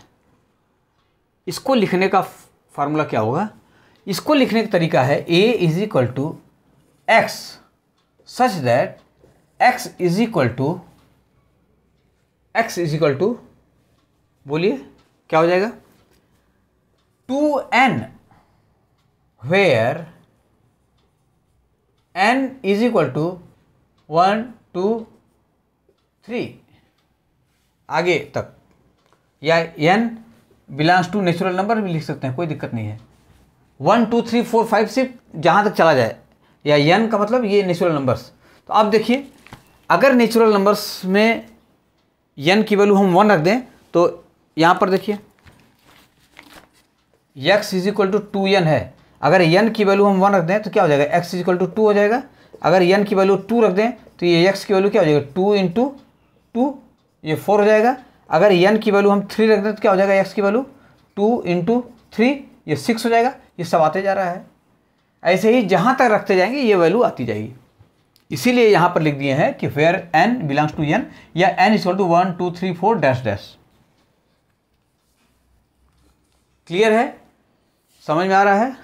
इसको लिखने का फार्मूला क्या होगा, इसको लिखने का तरीका है a is equal to x such that x is equal to बोलिए क्या हो जाएगा 2n, where n is equal to 1 2 3 आगे तक, या n belongs to natural number भी लिख सकते हैं, कोई दिक्कत नहीं है। 1 2 3 4 5 सिर्फ जहाँ तक चला जाए, या n का मतलब ये नेचुरल नंबर्स। तो आप देखिए अगर नेचुरल नंबर्स में n की वैल्यू हम 1 रख दें तो यहाँ पर देखिए x is equal to 2n है, अगर n की वैल्यू हम 1 रख दें तो क्या हो जाएगा x इज इक्वल टू 2 हो जाएगा। अगर n की वैल्यू 2 रख दें तो ये x की वैल्यू क्या हो जाएगा 2 इंटू 2, ये 4 हो जाएगा। अगर n की वैल्यू हम 3 रख दें तो क्या हो जाएगा x की वैल्यू 2 इंटू 3, ये 6 हो जाएगा, ये सब आते जा रहा है। ऐसे ही जहाँ तक रखते जाएंगे ये वैल्यू आती जाएगी। इसीलिए यहाँ पर लिख दिए हैं कि where n belongs to n या n equal to 1 2 3 4 dash dash. Clear है, समझ में आ रहा है?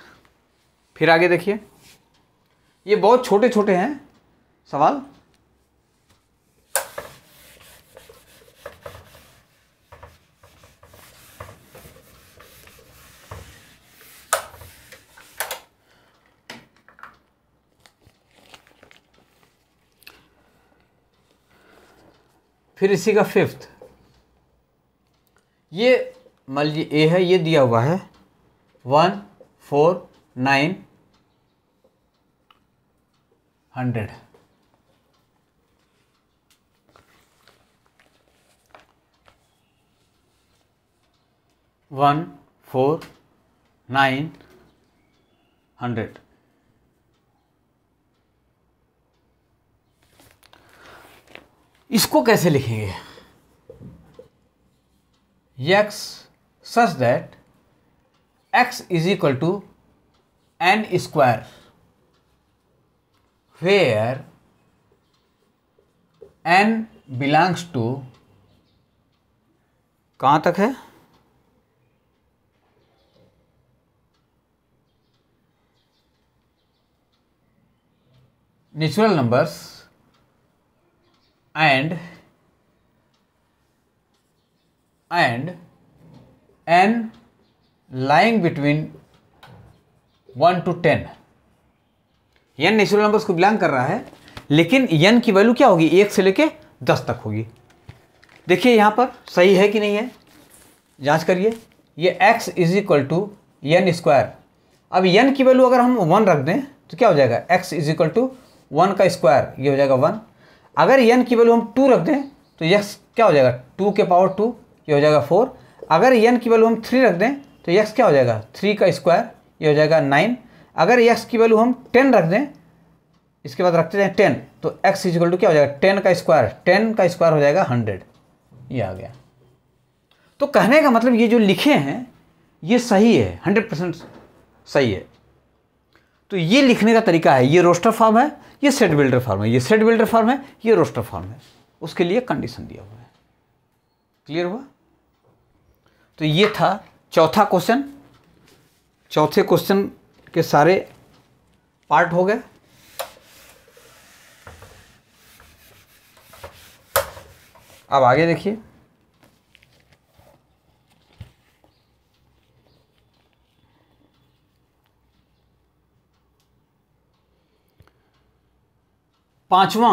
फिर आगे देखिए, ये बहुत छोटे छोटे हैं सवाल। फिर इसी का 5th, ये मान लीजिए a है, ये दिया हुआ है 1 4 9 100। वन 4 9 100। इसको कैसे लिखेंगे? x such that x is equal to n square where n belongs to, कहाँ तक है? Natural numbers and n lying between 1 to 10। n natural numbers को बिलोंग कर रहा है, लेकिन n की वैल्यू क्या होगी? 1 से लेके 10 तक होगी। देखिए यहाँ पर सही है कि नहीं है, जांच करिए। ये x is equal to n square. अब n की वैल्यू अगर हम 1 रख दें तो क्या हो जाएगा? x इज इक्वल टू 1 का स्क्वायर, ये हो जाएगा 1। अगर n की वैल्यू हम 2 रख दें तो x क्या हो जाएगा? 2 के पावर 2, ये हो जाएगा 4। अगर n की वैल्यू हम 3 रख दें तो x क्या हो जाएगा? 3 का स्क्वायर, ये हो जाएगा 9। अगर x की वैल्यू हम 10 रख दें, इसके बाद रखते जाएं 10, तो x इक्वल टू क्या हो जाएगा? 10 का स्क्वायर, 10 का स्क्वायर हो जाएगा 100। ये आ गया। तो कहने का मतलब ये जो लिखे हैं ये सही है, 100% सही है। तो ये लिखने का तरीका है, ये रोस्टर फॉर्म है, ये सेट बिल्डर फॉर्म है, ये सेट बिल्डर फॉर्म है, ये रोस्टर फॉर्म है। उसके लिए कंडीशन दिया हुआ है। क्लियर हुआ? तो ये था चौथा क्वेश्चन। चौथे क्वेश्चन के सारे पार्ट हो गए। अब आगे देखिए, पांचवा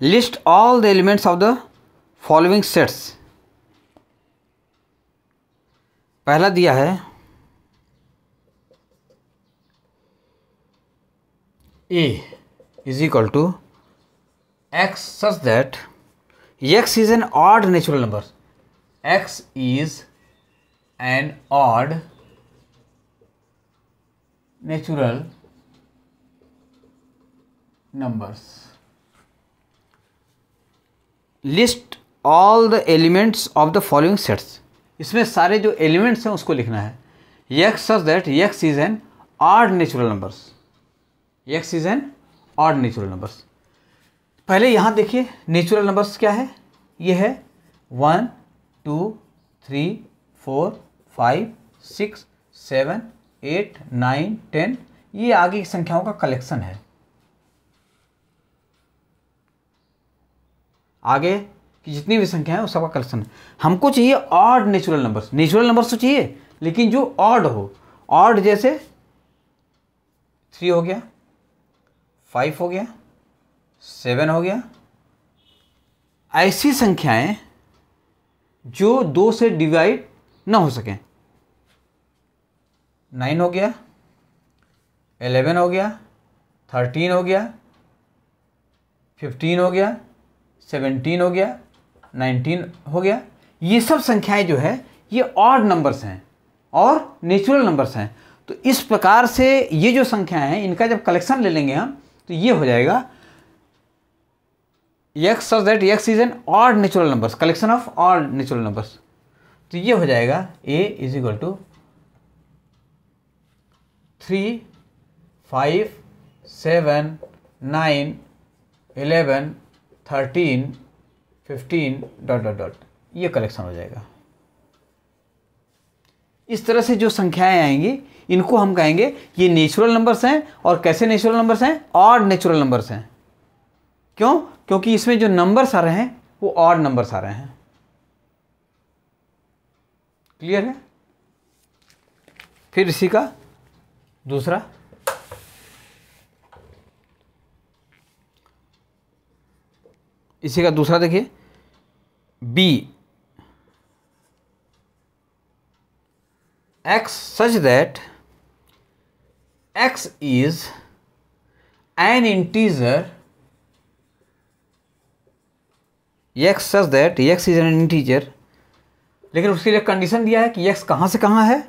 list all the elements of the following sets. पहला दिया है a is equal to x such that x is an odd natural number, x is an odd natural numbers। List all the elements of the following sets. इसमें सारे जो elements हैं उसको लिखना है। x such that x is N odd natural numbers, x is N odd natural numbers. पहले यहाँ देखिए नेचुरल नंबर्स क्या है? ये है 1 2 3 4 5 6 7 8 9 10। ये आगे की संख्याओं का कलेक्शन है। आगे की जितनी भी संख्या है उस सबका कलेक्शन है। हमको चाहिए odd natural numbers. Natural numbers तो चाहिए लेकिन जो ऑड हो। ऑड जैसे 3 हो गया, 5 हो गया, 7 हो गया। ऐसी संख्याएं जो 2 से डिवाइड ना हो सकें। 9 हो गया, 11 हो गया, 13 हो गया, 15 हो गया, 17 हो गया, 19 हो गया। ये सब संख्याएं जो है ये ऑड नंबर्स हैं और नेचुरल नंबर्स हैं। तो इस प्रकार से ये जो संख्याएं हैं इनका जब कलेक्शन ले लेंगे हम तो ये हो जाएगा x such that x is an odd natural numbers, collection of odd natural numbers। तो ये हो जाएगा a is equal to 3, 5, 7, 9, 11, 13, 15 dot dot dot, ये कलेक्शन हो जाएगा। इस तरह से जो संख्याएं आएंगी इनको हम कहेंगे ये नेचुरल नंबर्स हैं। और कैसे नेचुरल नंबर्स हैं? ऑड नेचुरल नंबर्स हैं। क्यों? क्योंकि इसमें जो नंबर्स आ रहे हैं वो ऑड नंबर्स आ रहे हैं। क्लियर है? फिर इसी का दूसरा, देखिए b x such that x is an integer, x such that x is an integer, लेकिन उसके लिए कंडीशन दिया है कि x कहाँ से कहाँ है,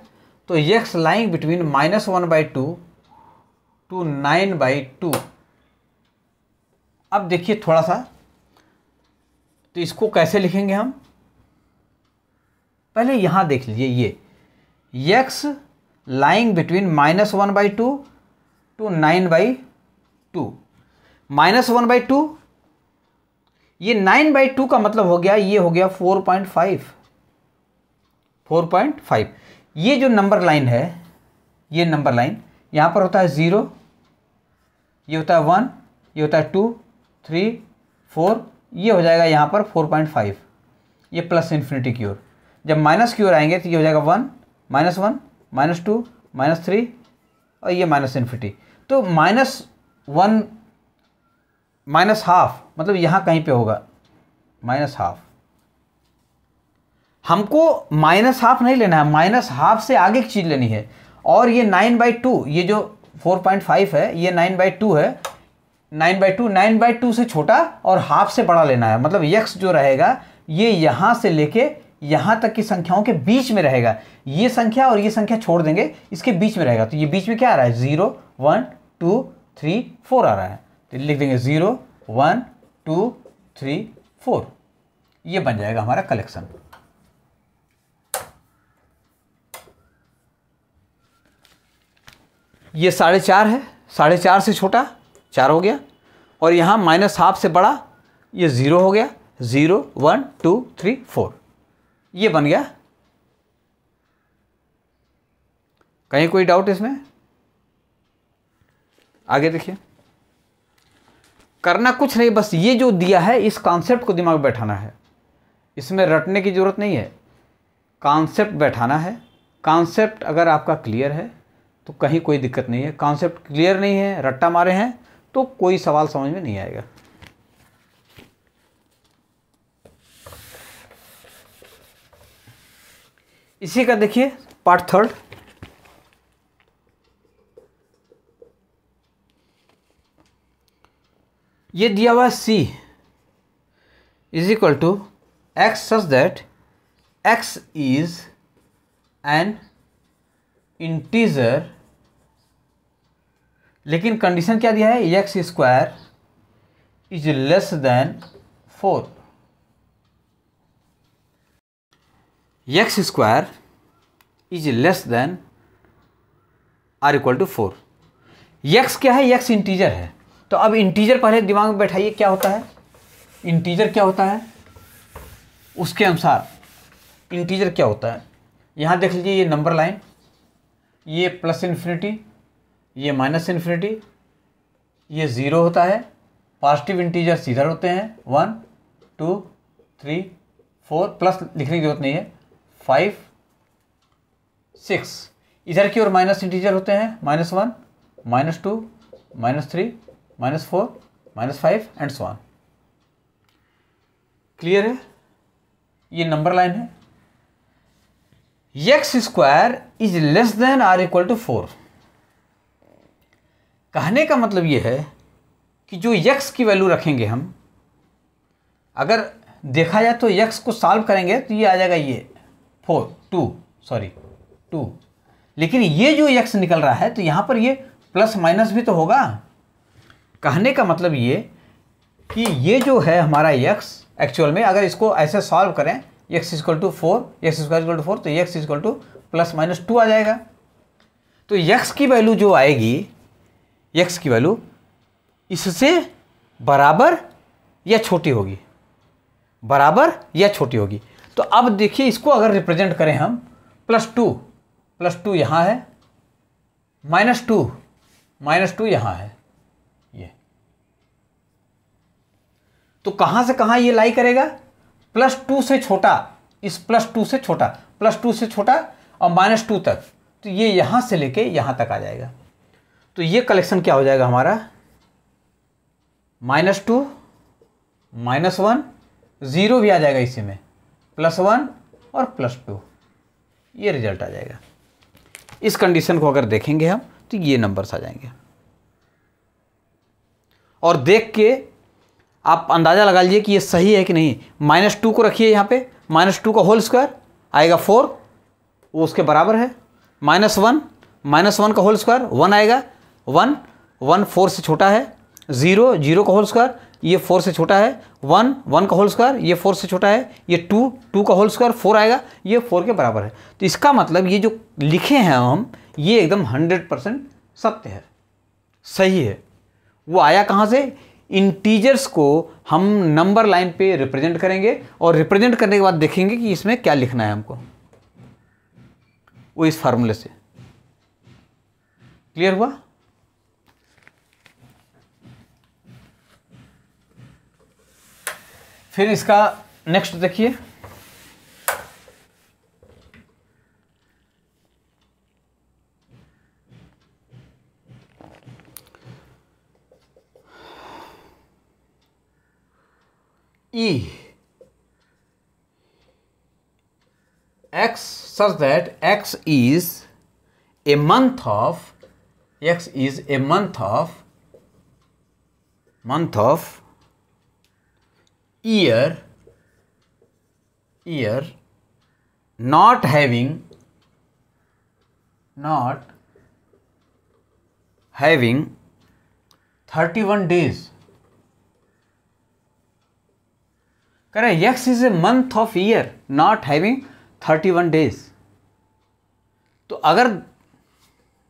तो x लाइंग बिटवीन -1/2 टू 9/2। अब देखिए थोड़ा सा, तो इसको कैसे लिखेंगे हम? पहले यहां देख लीजिए, ये x लाइंग बिटवीन -1/2 टू 9/2, -1/2, ये 9/2 का मतलब हो गया, ये हो गया 4.5। ये जो नंबर लाइन है, ये नंबर लाइन यहाँ पर होता है 0, ये होता है 1, ये होता है 2, 3, 4, ये हो जाएगा यहाँ पर 4.5, ये प्लस इन्फिनिटी की ओर। जब माइनस की ओर आएंगे तो ये हो जाएगा 1, -1, -2, -3 और ये माइनस इन्फिनिटी। तो -1 -½ मतलब यहाँ कहीं पे होगा -½ हमको -½ नहीं लेना है, -½ से आगे की चीज़ लेनी है। और ये 9/2, ये जो 4.5 है ये 9/2 है, 9/2 से छोटा और हाफ से बड़ा लेना है। मतलब x जो रहेगा ये यहाँ से लेके यहाँ तक की संख्याओं के बीच में रहेगा। ये संख्या और ये संख्या छोड़ देंगे, इसके बीच में रहेगा। तो ये बीच में क्या आ रहा है? 0, 1, 2, 3, 4 आ रहा है। तो लिख देंगे 0, 1, 2, 3, 4। ये बन जाएगा हमारा कलेक्शन। ये 4.5 है, 4.5 से छोटा 4 हो गया, और यहाँ -½ से बड़ा ये 0 हो गया, 0, 1, 2, 3, 4, ये बन गया। कहीं कोई डाउट इसमें? आगे देखिए, करना कुछ नहीं, बस ये जो दिया है इस कॉन्सेप्ट को दिमाग में बैठाना है। इसमें रटने की ज़रूरत नहीं है, कॉन्सेप्ट बैठाना है। कॉन्सेप्ट अगर आपका क्लियर है तो कहीं कोई दिक्कत नहीं है। कॉन्सेप्ट क्लियर नहीं है, रट्टा मारे हैं, तो कोई सवाल समझ में नहीं आएगा। इसी का देखिए पार्ट 3। ये दिया हुआ c is equal to x such that x is an integer, लेकिन कंडीशन क्या दिया है? x square is less than 4। x square is less than or equal to 4। x क्या है? x इंटीजर है। तो अब इंटीजर पहले दिमाग में बैठाइए, क्या होता है इंटीजर? क्या होता है उसके अनुसार इंटीजर क्या होता है? यहाँ देख लीजिए, ये नंबर लाइन, ये प्लस इन्फिनिटी, ये माइनस इन्फिनिटी, ये 0 होता है। पॉजिटिव इंटीजर्स इधर होते हैं, 1, 2, 3, 4, प्लस लिखने की जरूरत नहीं है, 5, 6। इधर की ओर माइनस इंटीजर होते हैं, -1, -2, -3, -4, -5 एंड सो ऑन। क्लियर है? ये नंबर लाइन है। x square is less than or equal to 4। कहने का मतलब ये है कि जो x की वैल्यू रखेंगे हम, अगर देखा जाए तो x को सॉल्व करेंगे तो ये आ जाएगा, ये 2, लेकिन ये जो x निकल रहा है तो यहाँ पर ये प्लस माइनस भी तो होगा। कहने का मतलब ये कि ये जो है हमारा x, एक्चुअल में अगर इसको ऐसे सॉल्व करें x equal to 4, x square equal to 4, तो एक्स इक्वल टू +-2 आ जाएगा। तो एक्स की वैल्यू जो आएगी, एक्स की वैल्यू इससे बराबर या छोटी होगी, बराबर या छोटी होगी। तो अब देखिए इसको अगर रिप्रेजेंट करें हम, +2 यहाँ है, -2 यहाँ है, ये तो कहाँ से कहाँ ये लाई करेगा, +2 से छोटा, इस +2 से छोटा, +2 से छोटा और -2 तक, तो ये यहाँ से लेके यहाँ तक आ जाएगा। तो ये कलेक्शन क्या हो जाएगा हमारा, -2, -1, 0 भी आ जाएगा इसी में, +1 और +2, ये रिजल्ट आ जाएगा। इस कंडीशन को अगर देखेंगे हम तो ये नंबर्स आ जाएंगे। और देख के आप अंदाज़ा लगा लीजिए कि ये सही है कि नहीं। -2 को रखिए यहाँ पे, -2 का होल स्क्वायर आएगा 4, वो उसके बराबर है। -1 का होल स्क्वायर 1 आएगा, 1 4 से छोटा है। 0 का होल स्क्वायर ये 4 से छोटा है। 1 का होल स्क्वायर ये 4 से छोटा है। ये 2 का होल स्क्वायर 4 आएगा, ये 4 के बराबर है। तो इसका मतलब ये जो लिखे हैं हम, ये एकदम 100% सत्य है, सही है। वो आया कहाँ से, इंटीजर्स को हम नंबर लाइन पे रिप्रेजेंट करेंगे और रिप्रेजेंट करने के बाद देखेंगे कि इसमें क्या लिखना है हमको, वो इस फार्मूले से। क्लियर हुआ। फिर इसका नेक्स्ट देखिए, E x such that x is a month of year not having 31 days। कह रहे x is a month of year not having 31 days। तो अगर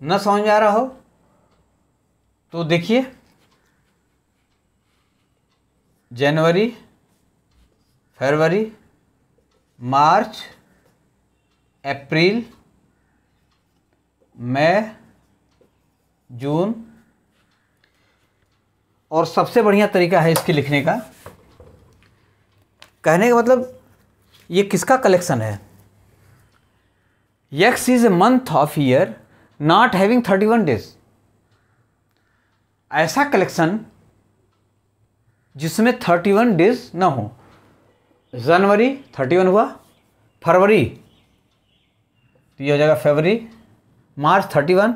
न समझ आ रहा हो तो देखिए, जनवरी, फरवरी, मार्च, अप्रैल, मई, जून, और सबसे बढ़िया तरीका है इसके लिखने का, कहने का मतलब ये किसका कलेक्शन है, x is a month of year not having 31 days. ऐसा कलेक्शन जिसमें 31 डेज ना हो। जनवरी 31 हुआ, फरवरी तो ये हो जाएगा फरवरी, मार्च 31,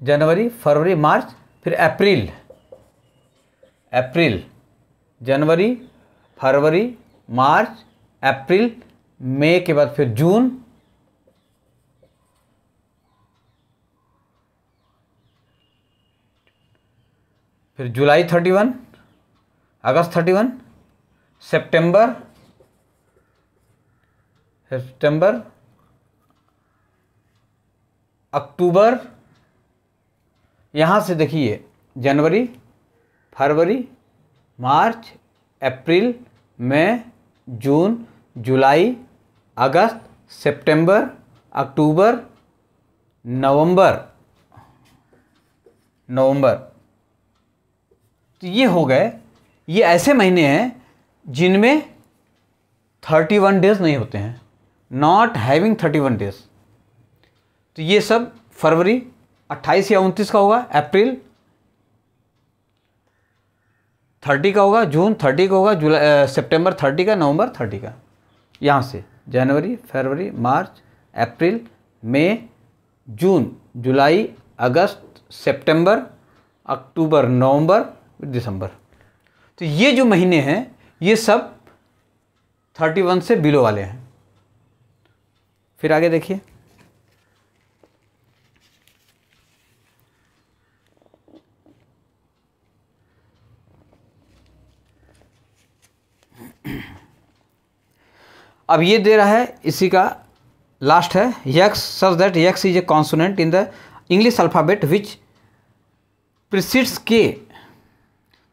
जनवरी, फरवरी, मार्च, फिर अप्रैल, जनवरी, फरवरी, मार्च, अप्रैल, मई के बाद फिर जून, फिर जुलाई 31, अगस्त 31, सितंबर, अक्टूबर, यहाँ से देखिए जनवरी, फरवरी, मार्च, अप्रैल, मई, जून, जुलाई, अगस्त, सितंबर, अक्टूबर, नवंबर। तो ये हो गए, ये ऐसे महीने हैं जिनमें 31 डेज नहीं होते हैं, नॉट हैविंग 31 डेज। तो ये सब फरवरी 28 या 29 का होगा, अप्रैल 30 का होगा, जून 30 का होगा, जुलाई, सितंबर 30 का, नवंबर 30 का। यहाँ से जनवरी, फरवरी, मार्च, अप्रैल, मई, जून, जुलाई, अगस्त, सितंबर, अक्टूबर, नवंबर, दिसंबर। तो ये जो महीने हैं ये सब 31 से बिलो वाले हैं। फिर आगे देखिए, अब ये दे रहा है, इसी का लास्ट है, x such that x is a consonant in the English alphabet which precedes के।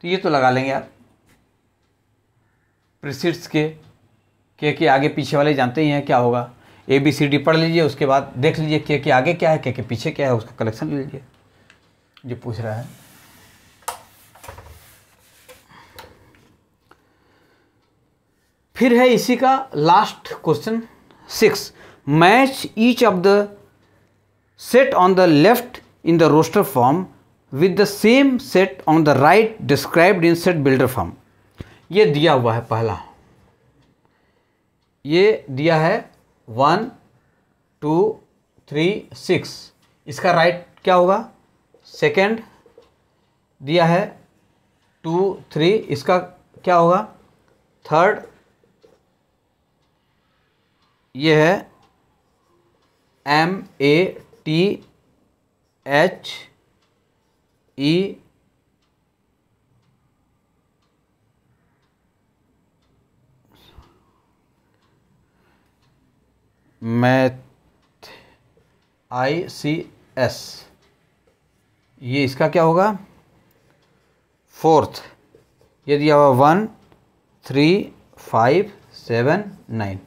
तो ये तो लगा लेंगे आप, प्रीसीड्स के आगे पीछे वाले जानते ही हैं क्या होगा। ABCD पढ़ लीजिए, उसके बाद देख लीजिए के आगे क्या है, के पीछे क्या है, उसका कलेक्शन ले लीजिए जो पूछ रहा है। फिर है इसी का last question 6, match each of the set on the left in the roster form with the same set on the right described in set builder form. ये दिया हुआ है, पहला ये दिया है 1 2 3 6, इसका राइट क्या होगा। सेकंड दिया है 2 3, इसका क्या होगा। थर्ड ये है MATHEE, मैथ ICS, ये इसका क्या होगा। फोर्थ ये दिया हुआ 1 3 5 7 9,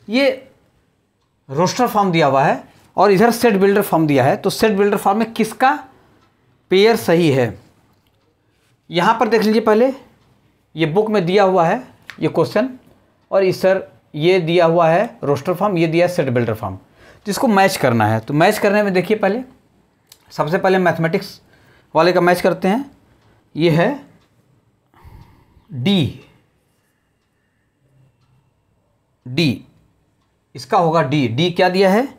ये रोस्टर फॉर्म दिया हुआ है और इधर सेट बिल्डर फॉर्म दिया है। तो सेट बिल्डर फॉर्म में किसका पेयर सही है, यहाँ पर देख लीजिए। पहले ये बुक में दिया हुआ है ये क्वेश्चन, और इस सर ये दिया हुआ है रोस्टर फॉर्म, ये दिया है सेट बिल्डर फॉर्म। तो इसको मैच करना है। तो मैच करने में देखिए, पहले सबसे पहले मैथमेटिक्स वाले का मैच करते हैं। ये है डी, इसका होगा डी क्या दिया है,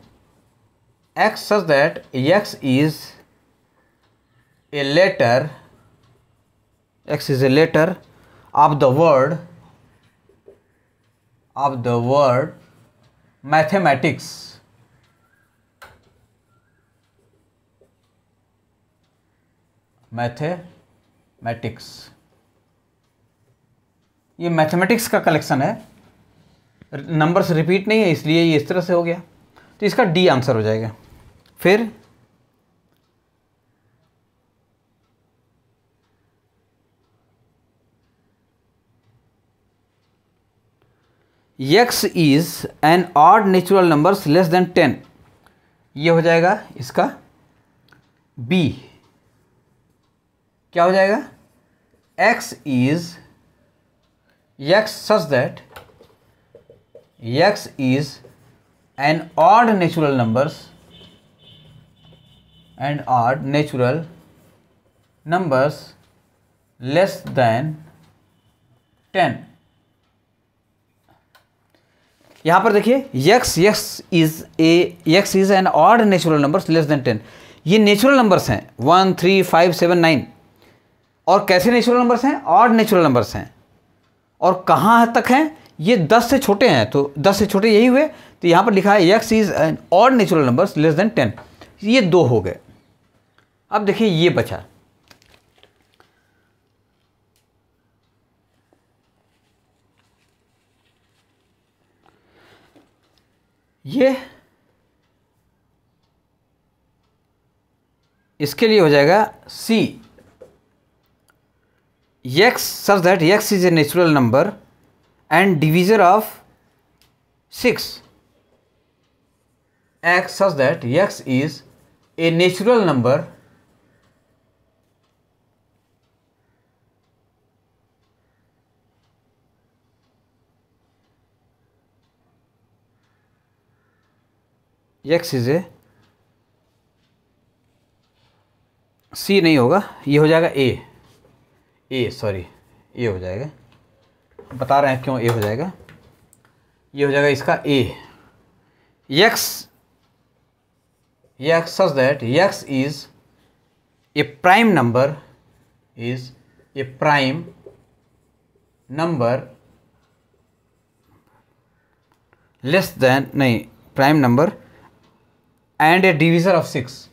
x such that x is a letter of the word mathematics, ये मैथमेटिक्स का कलेक्शन है, नंबर्स रिपीट नहीं है इसलिए ये इस तरह से हो गया। तो इसका डी आंसर हो जाएगा। फिर x is an odd natural numbers less than 10, ये हो जाएगा इसका बी। क्या हो जाएगा, x such that x is an odd natural numbers less than 10। यहाँ पर देखिए x is an odd natural numbers less than 10, ये नेचुरल नंबर्स हैं 1 3 5 7 9। और कैसे नेचुरल नंबर्स हैं, ऑड नेचुरल नंबर्स हैं। और कहाँ तक हैं, ये 10 से छोटे हैं, तो 10 से छोटे यही हुए। तो यहाँ पर लिखा है x is N odd natural numbers less than 10, ये 2 हो गए। अब देखिए ये बचा, ये इसके लिए हो जाएगा C, x such that x is a natural number and divisor of 6, x such that x is a natural number x is a C नहीं होगा, ये हो जाएगा ए सॉरी ए हो जाएगा, बता रहे हैं क्यों ए हो जाएगा। ये हो जाएगा इसका ए, x such that x is a prime number less than prime number and a divisor of 6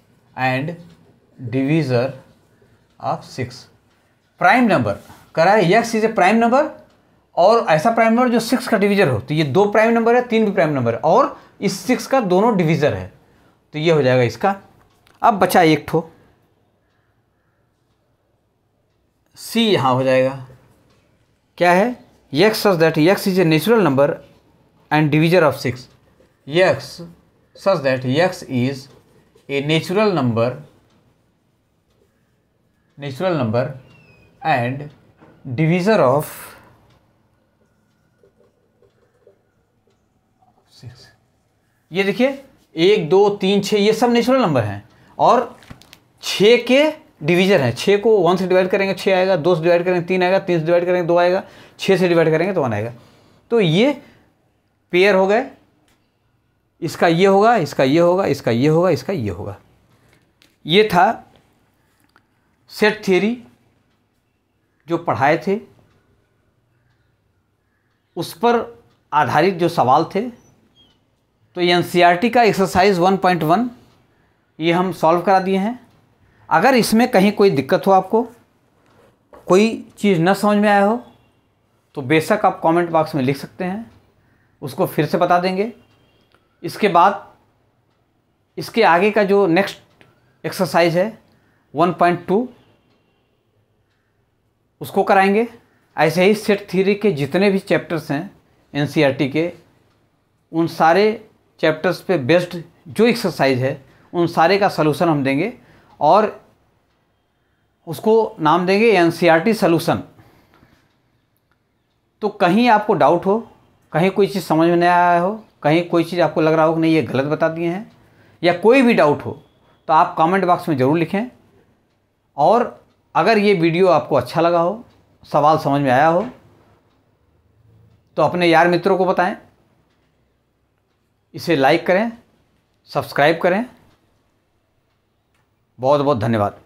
prime number करा है। x is a prime number और ऐसा प्राइम नंबर जो 6 का डिवीजर हो, तो ये 2 प्राइम नंबर है, 3 भी प्राइम नंबर है, और इस 6 का दोनों डिवीजर है, तो ये हो जाएगा इसका। अब बचा एक ठो सी, यहाँ हो जाएगा क्या है, x such that x is a natural number and divisor of 6, x such that x is a natural number and divisor of 6। ये देखिए 1 2 3 6 ये सब नेचुरल नंबर हैं, और 6 के डिवीजर हैं। 6 को 1 से डिवाइड करेंगे 6 आएगा, 2 से डिवाइड करेंगे 3 आएगा, 3 से डिवाइड करेंगे 2 आएगा, 6 से डिवाइड करेंगे तो 1 आएगा। तो ये पेयर हो गए, इसका ये होगा, इसका ये होगा, इसका ये होगा, इसका ये होगा। ये था सेट थ्योरी जो पढ़ाए थे, उस पर आधारित जो सवाल थे। तो एनसीईआरटी का एक्सरसाइज 1.1 ये हम सॉल्व करा दिए हैं। अगर इसमें कहीं कोई दिक्कत हो, आपको कोई चीज़ न समझ में आया हो, तो बेशक आप कमेंट बॉक्स में लिख सकते हैं, उसको फिर से बता देंगे। इसके बाद इसके आगे का जो नेक्स्ट एक्सरसाइज है 1.2 उसको कराएंगे। ऐसे ही सेट थ्योरी के जितने भी चैप्टर्स हैं एनसीईआरटी के, उन सारे चैप्टर्स पे बेस्ड जो एक्सरसाइज है उन सारे का सलूशन हम देंगे, और उसको नाम देंगे एनसीईआरटी सलूशन। तो कहीं आपको डाउट हो, कहीं कोई चीज़ समझ में नहीं आया हो, कहीं कोई चीज़ आपको लग रहा हो कि नहीं ये गलत बता दिए हैं, या कोई भी डाउट हो, तो आप कमेंट बॉक्स में ज़रूर लिखें। और अगर ये वीडियो आपको अच्छा लगा हो, सवाल समझ में आया हो, तो अपने यार मित्रों को बताएं, इसे लाइक करें, सब्सक्राइब करें। बहुत बहुत धन्यवाद।